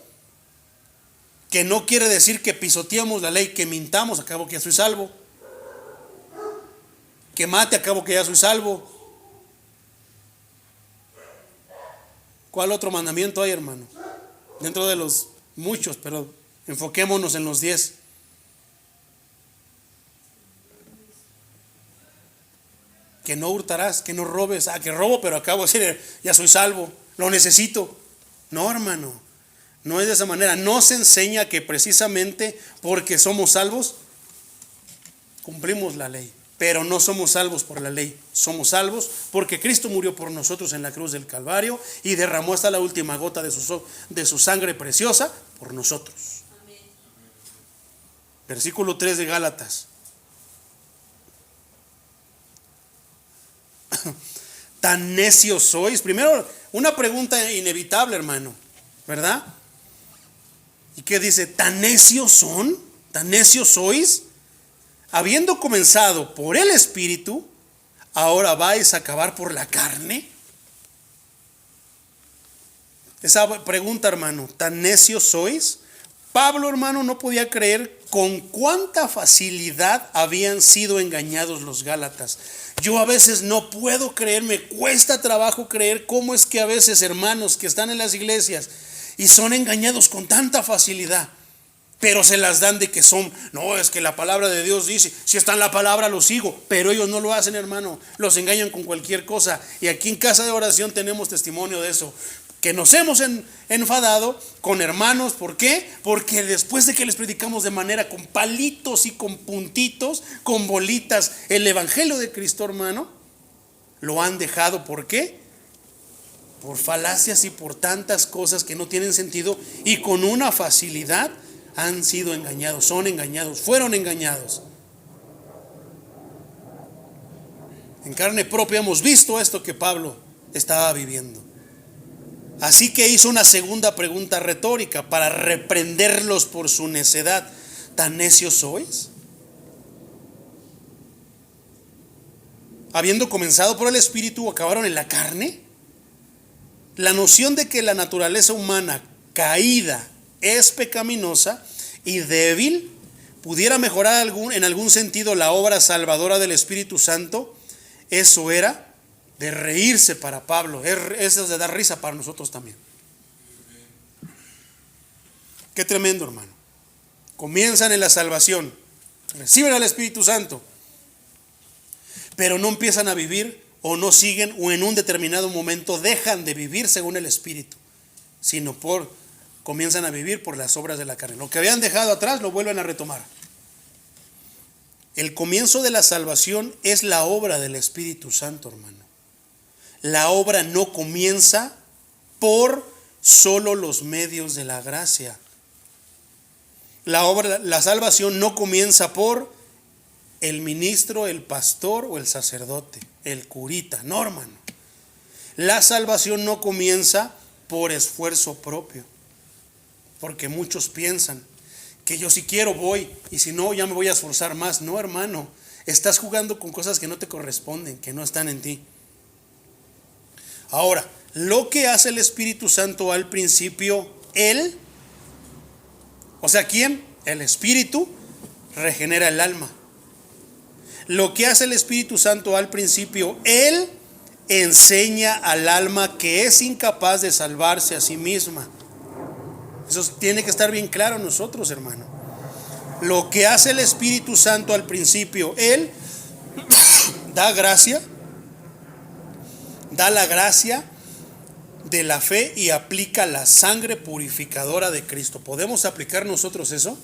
Que no quiere decir que pisoteamos la ley, que mintamos, acabo que ya soy salvo. Que mate, acabo que ya soy salvo. ¿Cuál otro mandamiento hay, hermano? Dentro de los muchos, pero enfoquémonos en los 10. Que no hurtarás, que no robes. Que robo, pero acabo de decir, ya soy salvo, lo necesito. No, hermano. No es de esa manera. No se enseña que precisamente porque somos salvos cumplimos la ley, pero no somos salvos por la ley. Somos salvos porque Cristo murió por nosotros en la cruz del Calvario y derramó hasta la última gota de su sangre preciosa por nosotros. Amén. Versículo 3 de Gálatas. ¿Tan necios sois? Primero, una pregunta inevitable, hermano, ¿verdad? ¿Y qué dice? ¿Tan necios son? ¿Tan necios sois? Habiendo comenzado por el Espíritu, ¿ahora vais a acabar por la carne? Esa pregunta, hermano, ¿tan necios sois? Pablo, hermano, no podía creer con cuánta facilidad habían sido engañados los Gálatas. Yo a veces no puedo creer, me cuesta trabajo creer cómo es que a veces hermanos que están en las iglesias y son engañados con tanta facilidad, pero se las dan de que son, no, es que la palabra de Dios dice, si está en la palabra lo sigo, pero ellos no lo hacen, hermano, los engañan con cualquier cosa. Y aquí en Casa de Oración tenemos testimonio de eso, que nos hemos enfadado con hermanos. ¿Por qué? Porque después de que les predicamos de manera con palitos y con puntitos, con bolitas, el evangelio de Cristo, hermano, lo han dejado. ¿Por qué? Por falacias y por tantas cosas que no tienen sentido, y con una facilidad han sido engañados, son engañados, fueron engañados. En carne propia hemos visto esto que Pablo estaba viviendo. Así que hizo una segunda pregunta retórica para reprenderlos por su necedad. ¿Tan necios sois? Habiendo comenzado por el Espíritu, ¿acabaron en la carne? La noción de que la naturaleza humana caída es pecaminosa y débil pudiera mejorar en algún sentido la obra salvadora del Espíritu Santo, eso era de reírse para Pablo, eso es de dar risa para nosotros también. Qué tremendo, hermano. Comienzan en la salvación, reciben al Espíritu Santo, pero no empiezan a vivir, o no siguen, o en un determinado momento dejan de vivir según el Espíritu, sino comienzan a vivir por las obras de la carne. Lo que habían dejado atrás lo vuelven a retomar. El comienzo de la salvación es la obra del Espíritu Santo, hermano. La obra no comienza por solo los medios de la gracia. La salvación no comienza por el ministro, el pastor o el sacerdote, el curita. No, hermano. La salvación no comienza por esfuerzo propio, porque muchos piensan que yo si quiero voy, y si no ya me voy a esforzar más. No, hermano, estás jugando con cosas que no te corresponden, que no están en ti. Ahora, lo que hace el Espíritu Santo al principio, ¿quién? El Espíritu regenera el alma. Lo que hace el Espíritu Santo al principio, Él enseña al alma que es incapaz de salvarse a sí misma. Eso tiene que estar bien claro en nosotros, hermano. Lo que hace el Espíritu Santo al principio, Él da gracia, da la gracia de la fe y aplica la sangre purificadora de Cristo. ¿Podemos aplicar nosotros eso?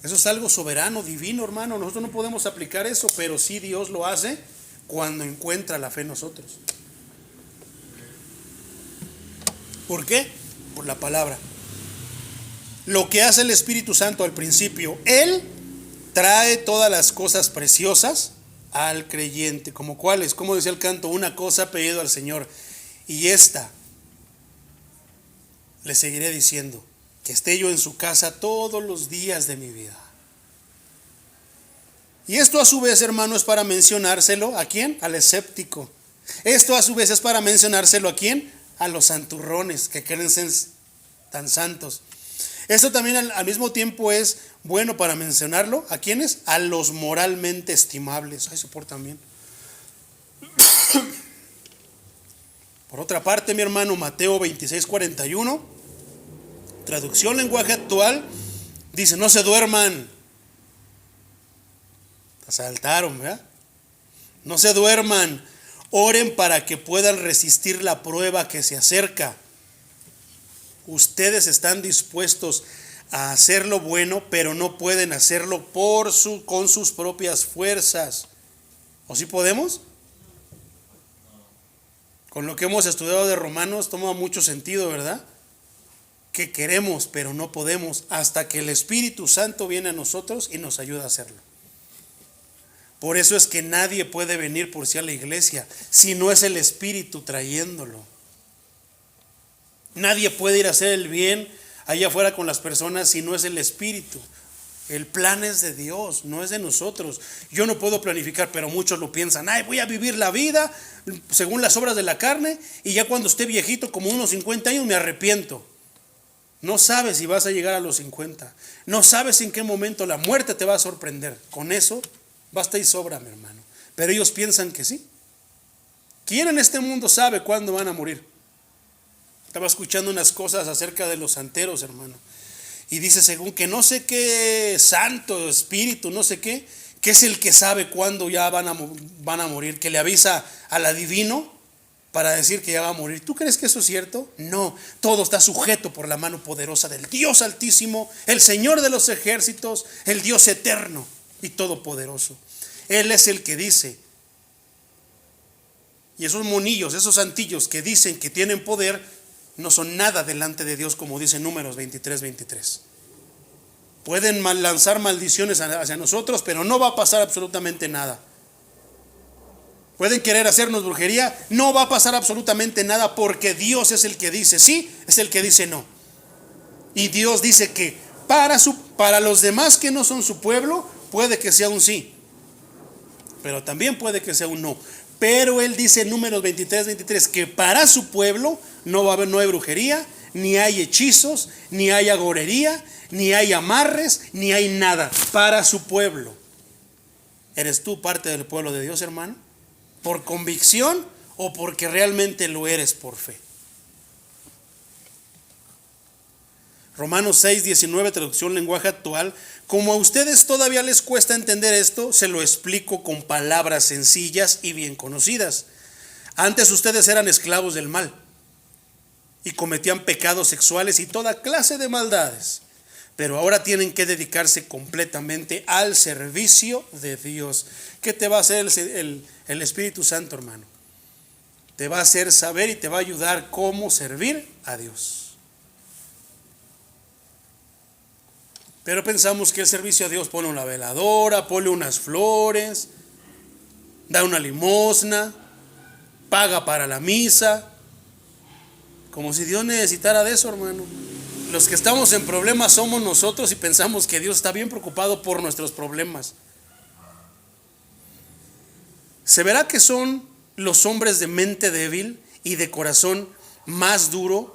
Eso es algo soberano, divino, hermano. Nosotros no podemos aplicar eso, pero sí Dios lo hace cuando encuentra la fe en nosotros. ¿Por qué? Por la palabra. Lo que hace el Espíritu Santo al principio, Él trae todas las cosas preciosas al creyente. ¿Como cuáles? Como decía el canto, una cosa he pedido al Señor, y esta le seguiré diciendo, que esté yo en su casa todos los días de mi vida. Y esto a su vez, hermano, es para mencionárselo ¿a quién? Al escéptico. Esto a su vez es para mencionárselo ¿a quién? A los santurrones que creen ser tan santos. Esto también al mismo tiempo es bueno para mencionarlo ¿a quiénes? A los moralmente estimables. Ay, se portan bien. Por otra parte, mi hermano, Mateo 26:41, traducción lenguaje actual, dice: no se duerman. Saltaron, ¿verdad? No se duerman, oren para que puedan resistir la prueba que se acerca. Ustedes están dispuestos a hacer lo bueno, pero no pueden hacerlo con sus propias fuerzas. ¿O sí podemos? Con lo que hemos estudiado de Romanos toma mucho sentido, ¿verdad? Que queremos, pero no podemos, hasta que el Espíritu Santo viene a nosotros y nos ayuda a hacerlo. Por eso es que nadie puede venir por sí a la iglesia si no es el Espíritu trayéndolo. Nadie puede ir a hacer el bien allá afuera con las personas si no es el Espíritu. El plan es de Dios, no es de nosotros. Yo no puedo planificar, pero muchos lo piensan. Ay, voy a vivir la vida según las obras de la carne y ya cuando esté viejito, como unos 50 años, me arrepiento. No sabes si vas a llegar a los 50. No sabes en qué momento la muerte te va a sorprender. Con eso basta y sobra, mi hermano. Pero ellos piensan que sí. ¿Quién en este mundo sabe cuándo van a morir? Estaba escuchando unas cosas acerca de los santeros, hermano. Y dice, según que no sé qué santo, espíritu, no sé qué, que es el que sabe cuándo ya van a morir, que le avisa al adivino para decir que ya va a morir. ¿Tú crees que eso es cierto? No, todo está sujeto por la mano poderosa del Dios Altísimo, el Señor de los ejércitos, el Dios eterno y todopoderoso. Él es el que dice. Y esos monillos, esos santillos que dicen que tienen poder, no son nada delante de Dios, como dice Números 23:23. Pueden lanzar maldiciones hacia nosotros, pero no va a pasar absolutamente nada. Pueden querer hacernos brujería, no va a pasar absolutamente nada, porque Dios es el que dice sí, es el que dice no. Y Dios dice que para los demás que no son su pueblo, puede que sea un sí, pero también puede que sea un no. Pero Él dice en Números 23:23 que para su pueblo no hay brujería, ni hay hechizos, ni hay agorería, ni hay amarres, ni hay nada. Para su pueblo. ¿Eres tú parte del pueblo de Dios, hermano? ¿Por convicción o porque realmente lo eres por fe? Romanos 6:19, traducción lenguaje actual. Como a ustedes todavía les cuesta entender esto, se lo explico con palabras sencillas y bien conocidas. Antes ustedes eran esclavos del mal y cometían pecados sexuales y toda clase de maldades, pero ahora tienen que dedicarse completamente al servicio de Dios. ¿Qué te va a hacer el Espíritu Santo, hermano? Te va a hacer saber y te va a ayudar cómo servir a Dios. Pero pensamos que el servicio a Dios pone una veladora, pone unas flores, da una limosna, paga para la misa, como si Dios necesitara de eso, hermano. Los que estamos en problemas somos nosotros y pensamos que Dios está bien preocupado por nuestros problemas. Se verá que son los hombres de mente débil y de corazón más duro,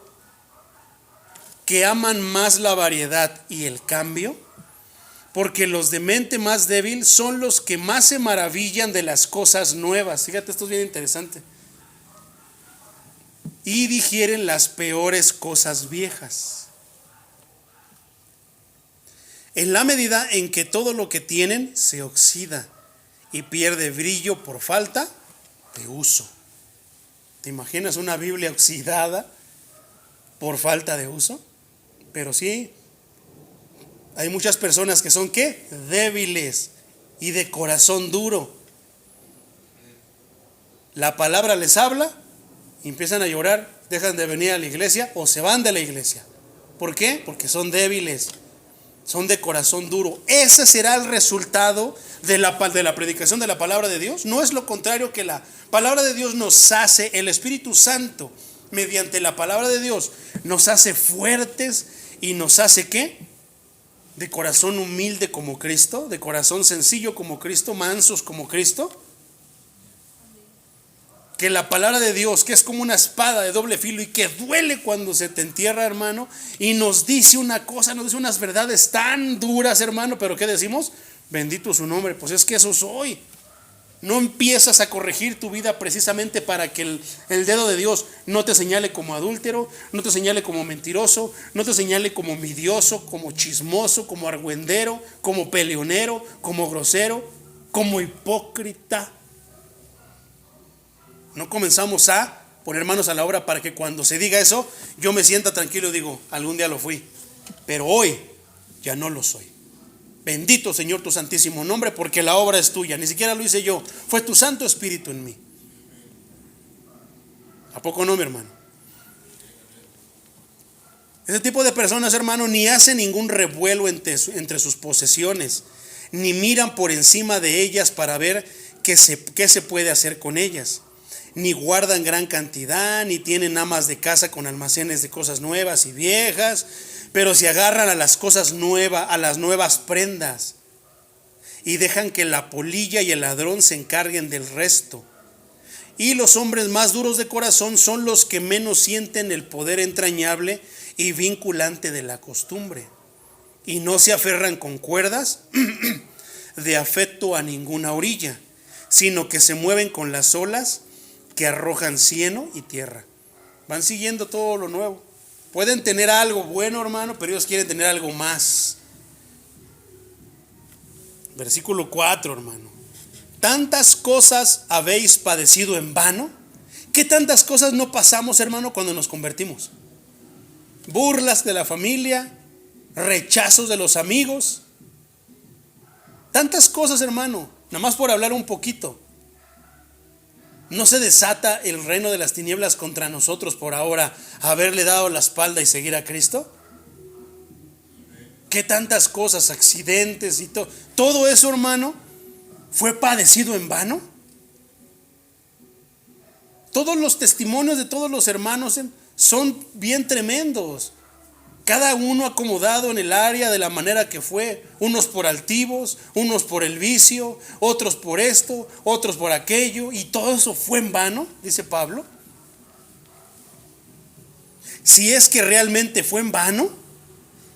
que aman más la variedad y el cambio, porque los de mente más débil son los que más se maravillan de las cosas nuevas. Fíjate, esto es bien interesante. Y digieren las peores cosas viejas. En la medida en que todo lo que tienen se oxida y pierde brillo por falta de uso. ¿Te imaginas una Biblia oxidada por falta de uso? Pero sí, hay muchas personas que son ¿qué? Débiles y de corazón duro. La palabra les habla y empiezan a llorar, dejan de venir a la iglesia o se van de la iglesia. ¿Por qué? Porque son débiles, son de corazón duro. Ese será el resultado de la predicación de la palabra de Dios. No es lo contrario, que la palabra de Dios nos hace, el Espíritu Santo, mediante la palabra de Dios, nos hace fuertes y nos hace ¿qué? De corazón humilde como Cristo, de corazón sencillo como Cristo, mansos como Cristo. Que la palabra de Dios, que es como una espada de doble filo y que duele cuando se te entierra, hermano, y nos dice una cosa, nos dice unas verdades tan duras, hermano, pero ¿qué decimos? Bendito su nombre. Pues es que eso soy. No empiezas a corregir tu vida precisamente para que el dedo de Dios no te señale como adúltero, no te señale como mentiroso, no te señale como envidioso, como chismoso, como argüendero, como peleonero, como grosero, como hipócrita. No comenzamos a poner manos a la obra para que cuando se diga eso, yo me sienta tranquilo y digo, algún día lo fui, pero hoy ya no lo soy. Bendito Señor tu santísimo nombre, porque la obra es tuya, ni siquiera lo hice yo, fue tu Santo Espíritu en mí. ¿A poco no, mi hermano? Ese tipo de personas, hermano, ni hace ningún revuelo entre sus posesiones, ni miran por encima de ellas para ver qué se puede hacer con ellas, ni guardan gran cantidad, ni tienen amas de casa con almacenes de cosas nuevas y viejas, pero se agarran a las cosas nuevas, a las nuevas prendas, y dejan que la polilla y el ladrón se encarguen del resto. Y los hombres más duros de corazón son los que menos sienten el poder entrañable y vinculante de la costumbre, y no se aferran con cuerdas de afecto a ninguna orilla, sino que se mueven con las olas que arrojan cieno y tierra. Van siguiendo todo lo nuevo. Pueden tener algo bueno, hermano, pero ellos quieren tener algo más. Versículo 4, hermano. ¿Tantas cosas habéis padecido en vano? ¿Qué tantas cosas no pasamos, hermano, cuando nos convertimos? Burlas de la familia, rechazos de los amigos. Tantas cosas, hermano, nada más por hablar un poquito. ¿No se desata el reino de las tinieblas contra nosotros por ahora haberle dado la espalda y seguir a Cristo? ¿Qué tantas cosas, accidentes y todo eso, hermano, fue padecido en vano? Todos los testimonios de todos los hermanos son bien tremendos. Cada uno acomodado en el área de la manera que fue. Unos por altivos, unos por el vicio, otros por esto, otros por aquello. Y todo eso fue en vano, dice Pablo. Si es que realmente fue en vano,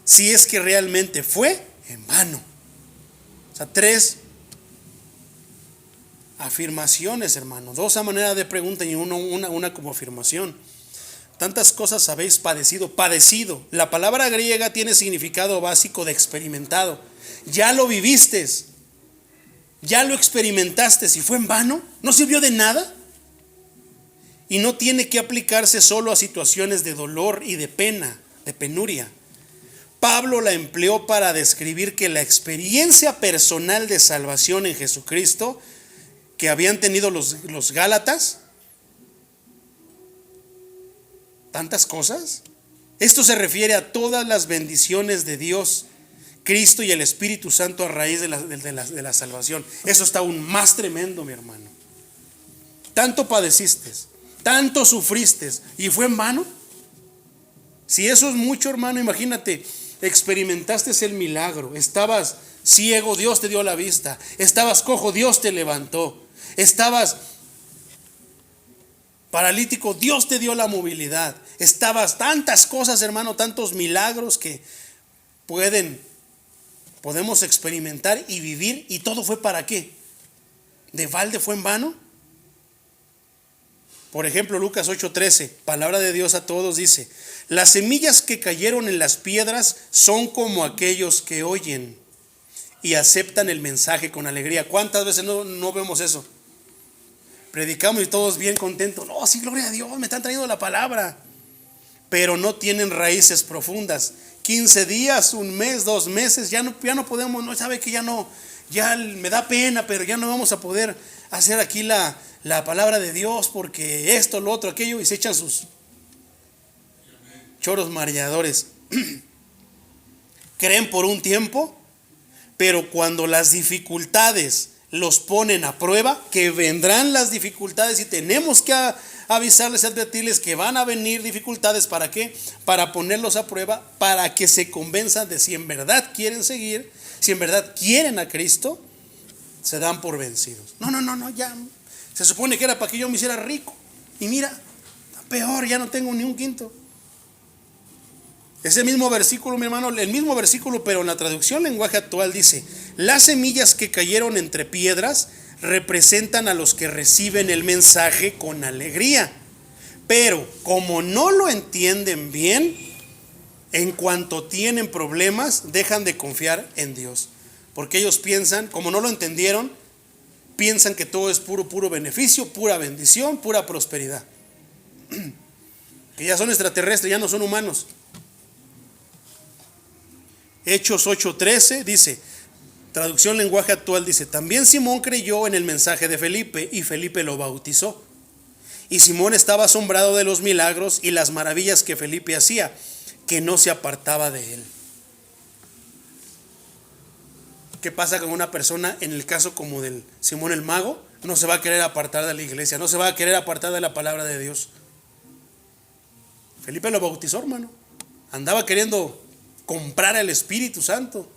si es que realmente fue en vano. O sea, 3 afirmaciones, hermano. 2 a manera de pregunta y una como afirmación. Tantas cosas habéis padecido. Padecido. La palabra griega tiene significado básico de experimentado. Ya lo viviste. Ya lo experimentaste. Si fue en vano, no sirvió de nada. Y no tiene que aplicarse solo a situaciones de dolor y de pena, de penuria. Pablo la empleó para describir que la experiencia personal de salvación en Jesucristo que habían tenido los Gálatas, tantas cosas. Esto se refiere a todas las bendiciones de Dios, Cristo y el Espíritu Santo a raíz de la salvación. Eso está aún más tremendo, mi hermano. Tanto padeciste, tanto sufriste, ¿y fue en vano? Si eso es mucho, hermano, imagínate, experimentaste el milagro, estabas ciego, Dios te dio la vista, estabas cojo, Dios te levantó, estabas paralítico, Dios te dio la movilidad, estabas tantas cosas, hermano, tantos milagros que podemos experimentar y vivir, y todo fue ¿para qué? ¿De balde fue en vano? Por ejemplo, Lucas 8:13, palabra de Dios a todos, dice: las semillas que cayeron en las piedras son como aquellos que oyen y aceptan el mensaje con alegría. ¿Cuántas veces no vemos eso? Predicamos y todos bien contentos. No, sí, gloria a Dios, me están trayendo la palabra. Pero no tienen raíces profundas. 15 días, un mes, 2 meses, ya no podemos, no sabe que ya me da pena, pero ya no vamos a poder hacer aquí la palabra de Dios porque esto, lo otro, aquello, y se echan sus choros mareadores. Creen por un tiempo, pero cuando las dificultades los ponen a prueba, que vendrán las dificultades y tenemos que avisarles y advertirles que van a venir dificultades. ¿Para qué? Para ponerlos a prueba, para que se convenzan de si en verdad quieren seguir, si en verdad quieren a Cristo, se dan por vencidos. No, ya se supone que era para que yo me hiciera rico y mira, peor, ya no tengo ni un quinto. Ese mismo versículo, mi hermano, el mismo versículo, pero en la traducción lenguaje actual dice: las semillas que cayeron entre piedras representan a los que reciben el mensaje con alegría, pero como no lo entienden bien, en cuanto tienen problemas, dejan de confiar en Dios, porque ellos piensan, como no lo entendieron, piensan que todo es puro beneficio, pura bendición, pura prosperidad, que ya son extraterrestres, ya no son humanos. Hechos 8:13 dice, traducción lenguaje actual dice: también Simón creyó en el mensaje de Felipe y Felipe lo bautizó. Y Simón estaba asombrado de los milagros y las maravillas que Felipe hacía, que no se apartaba de él. ¿Qué pasa con una persona en el caso como del Simón el Mago? No se va a querer apartar de la iglesia, no se va a querer apartar de la palabra de Dios. Felipe lo bautizó, hermano. Andaba queriendo comprar el Espíritu Santo,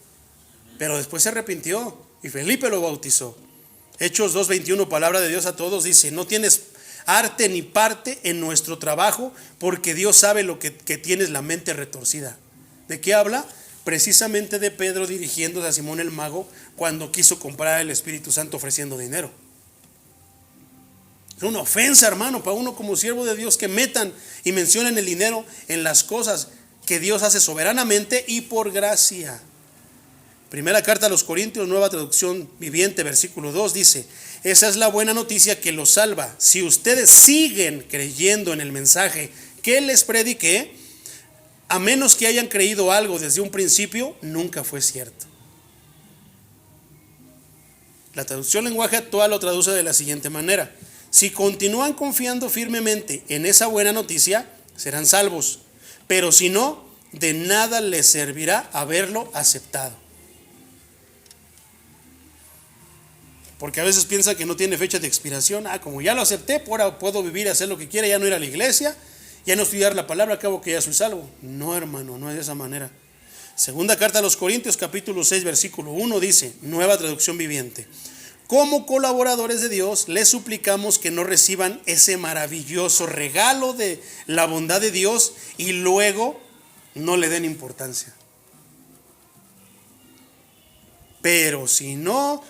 pero después se arrepintió y Felipe lo bautizó. Hechos 2:21, palabra de Dios a todos, dice: no tienes arte ni parte en nuestro trabajo, porque Dios sabe lo que tienes la mente retorcida. ¿De qué habla? Precisamente de Pedro dirigiéndose a Simón el Mago cuando quiso comprar el Espíritu Santo ofreciendo dinero. Es una ofensa, hermano, para uno como siervo de Dios que metan y mencionen el dinero en las cosas que Dios hace soberanamente y por gracia. Primera carta a los Corintios, nueva traducción viviente, versículo 2 dice: esa es la buena noticia que los salva. Si ustedes siguen creyendo en el mensaje que les prediqué, a menos que hayan creído algo desde un principio, nunca fue cierto. La traducción lenguaje actual lo traduce de la siguiente manera: si continúan confiando firmemente en esa buena noticia, serán salvos. Pero si no, de nada les servirá haberlo aceptado. Porque a veces piensa que no tiene fecha de expiración. Como ya lo acepté, ahora puedo vivir, hacer lo que quiera, ya no ir a la iglesia, ya no estudiar la palabra, acabo que ya soy salvo. No, hermano, no es de esa manera. Segunda carta a los Corintios, capítulo 6, versículo 1 dice, nueva traducción viviente: como colaboradores de Dios, les suplicamos que no reciban ese maravilloso regalo de la bondad de Dios y luego no le den importancia. Pero si no,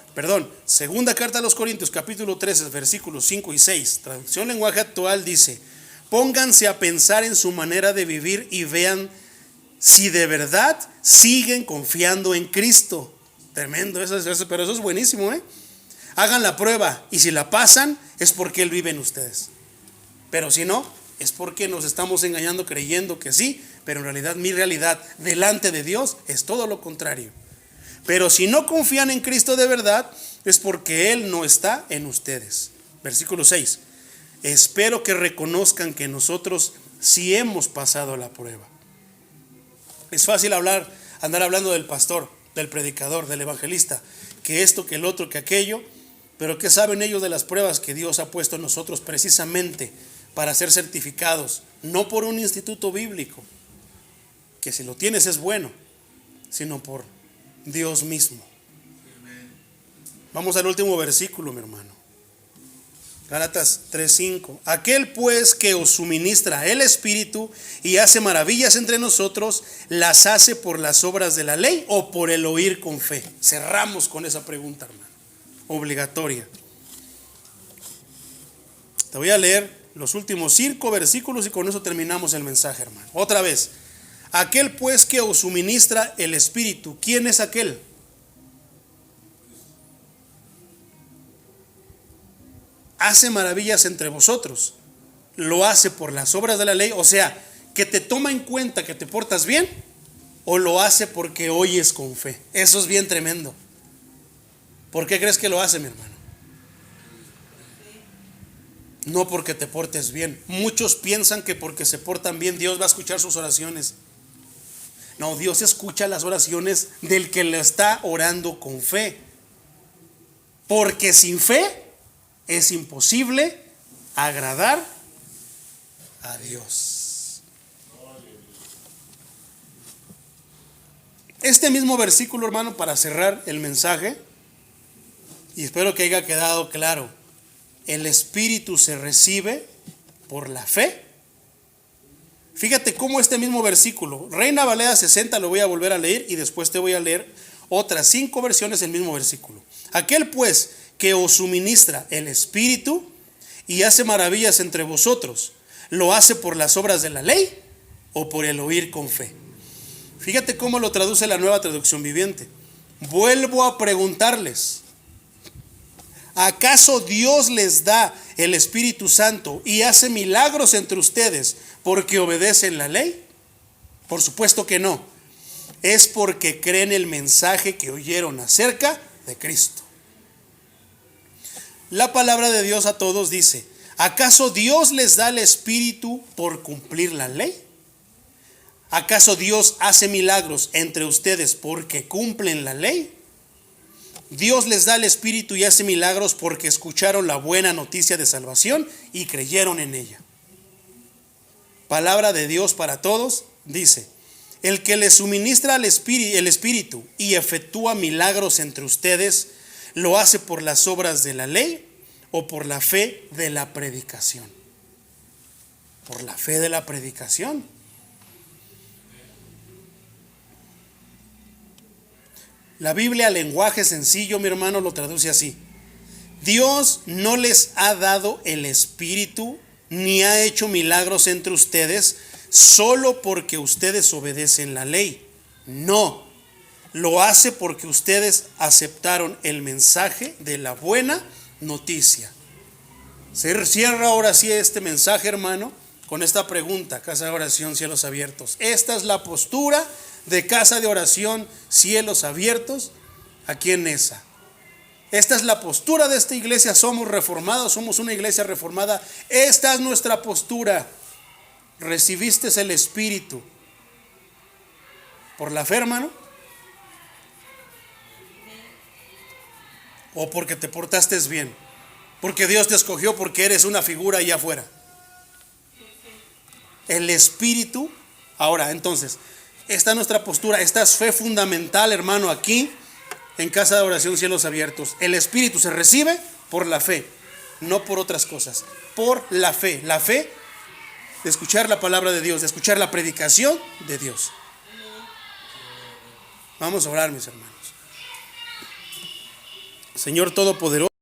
segunda carta a los Corintios, capítulo 13, versículos 5 y 6, traducción lenguaje actual dice: pónganse a pensar en su manera de vivir y vean si de verdad siguen confiando en Cristo. Tremendo, pero eso es buenísimo, Hagan la prueba y si la pasan es porque Él vive en ustedes. Pero si no, es porque nos estamos engañando creyendo que sí, pero en realidad mi realidad delante de Dios es todo lo contrario. Pero si no confían en Cristo de verdad, es porque Él no está en ustedes. Versículo 6. Espero que reconozcan que nosotros sí hemos pasado la prueba. Es fácil andar hablando del pastor, del predicador, del evangelista, que esto, que el otro, que aquello. Pero ¿qué saben ellos de las pruebas que Dios ha puesto en nosotros precisamente para ser certificados? No por un instituto bíblico, que si lo tienes es bueno, sino por Dios mismo. Vamos al último versículo, mi hermano. Gálatas 3:5. Aquel pues que os suministra el Espíritu y hace maravillas entre nosotros, ¿las hace por las obras de la ley o por el oír con fe? Cerramos con esa pregunta, hermano. Obligatoria. Te voy a leer los últimos 5 versículos y con eso terminamos el mensaje, hermano. Otra vez. Aquel pues que os suministra el Espíritu. ¿Quién es aquel? Hace maravillas entre vosotros. Lo hace por las obras de la ley, o sea, que te toma en cuenta que te portas bien, o lo hace porque oyes con fe. Eso es bien tremendo. ¿Por qué crees que lo hace, mi hermano? No porque te portes bien. Muchos piensan que porque se portan bien Dios va a escuchar sus oraciones. No, Dios escucha las oraciones del que le está orando con fe. Porque sin fe es imposible agradar a Dios. Este mismo versículo, hermano, para cerrar el mensaje, y espero que haya quedado claro, el Espíritu se recibe por la fe. Fíjate cómo este mismo versículo, Reina Valera 60, lo voy a volver a leer y después te voy a leer otras 5 versiones del mismo versículo. Aquel pues que os suministra el Espíritu y hace maravillas entre vosotros, ¿lo hace por las obras de la ley o por el oír con fe? Fíjate cómo lo traduce la nueva traducción viviente. Vuelvo a preguntarles, ¿acaso Dios les da el Espíritu Santo y hace milagros entre ustedes porque obedecen la ley? Por supuesto que no. Es porque creen el mensaje que oyeron acerca de Cristo. La palabra de Dios a todos dice: ¿acaso Dios les da el Espíritu por cumplir la ley? ¿Acaso Dios hace milagros entre ustedes porque cumplen la ley? Dios les da el Espíritu y hace milagros porque escucharon la buena noticia de salvación y creyeron en ella. Palabra de Dios para todos, dice: el que les suministra el Espíritu y efectúa milagros entre ustedes, ¿lo hace por las obras de la ley o por la fe de la predicación? Por la fe de la predicación. La Biblia, lenguaje sencillo, mi hermano, lo traduce así: Dios no les ha dado el Espíritu ni ha hecho milagros entre ustedes solo porque ustedes obedecen la ley. No, lo hace porque ustedes aceptaron el mensaje de la buena noticia. Se cierra ahora sí este mensaje, hermano, con esta pregunta: Casa de Oración Cielos Abiertos. Esta es la postura de Casa de Oración Cielos Abiertos aquí en Neza. Esta es la postura de esta iglesia. Somos reformados, somos una iglesia reformada. Esta es nuestra postura. ¿Recibiste el Espíritu por la fe, hermano? ¿O porque te portaste bien? Porque Dios te escogió porque eres una figura allá afuera. El Espíritu. Ahora, entonces, esta es nuestra postura. Esta es fe fundamental, hermano, aquí en Casa de Oración Cielos Abiertos. El Espíritu se recibe por la fe, no por otras cosas. Por la fe. La fe de escuchar la palabra de Dios, de escuchar la predicación de Dios. Vamos a orar, mis hermanos. Señor Todopoderoso.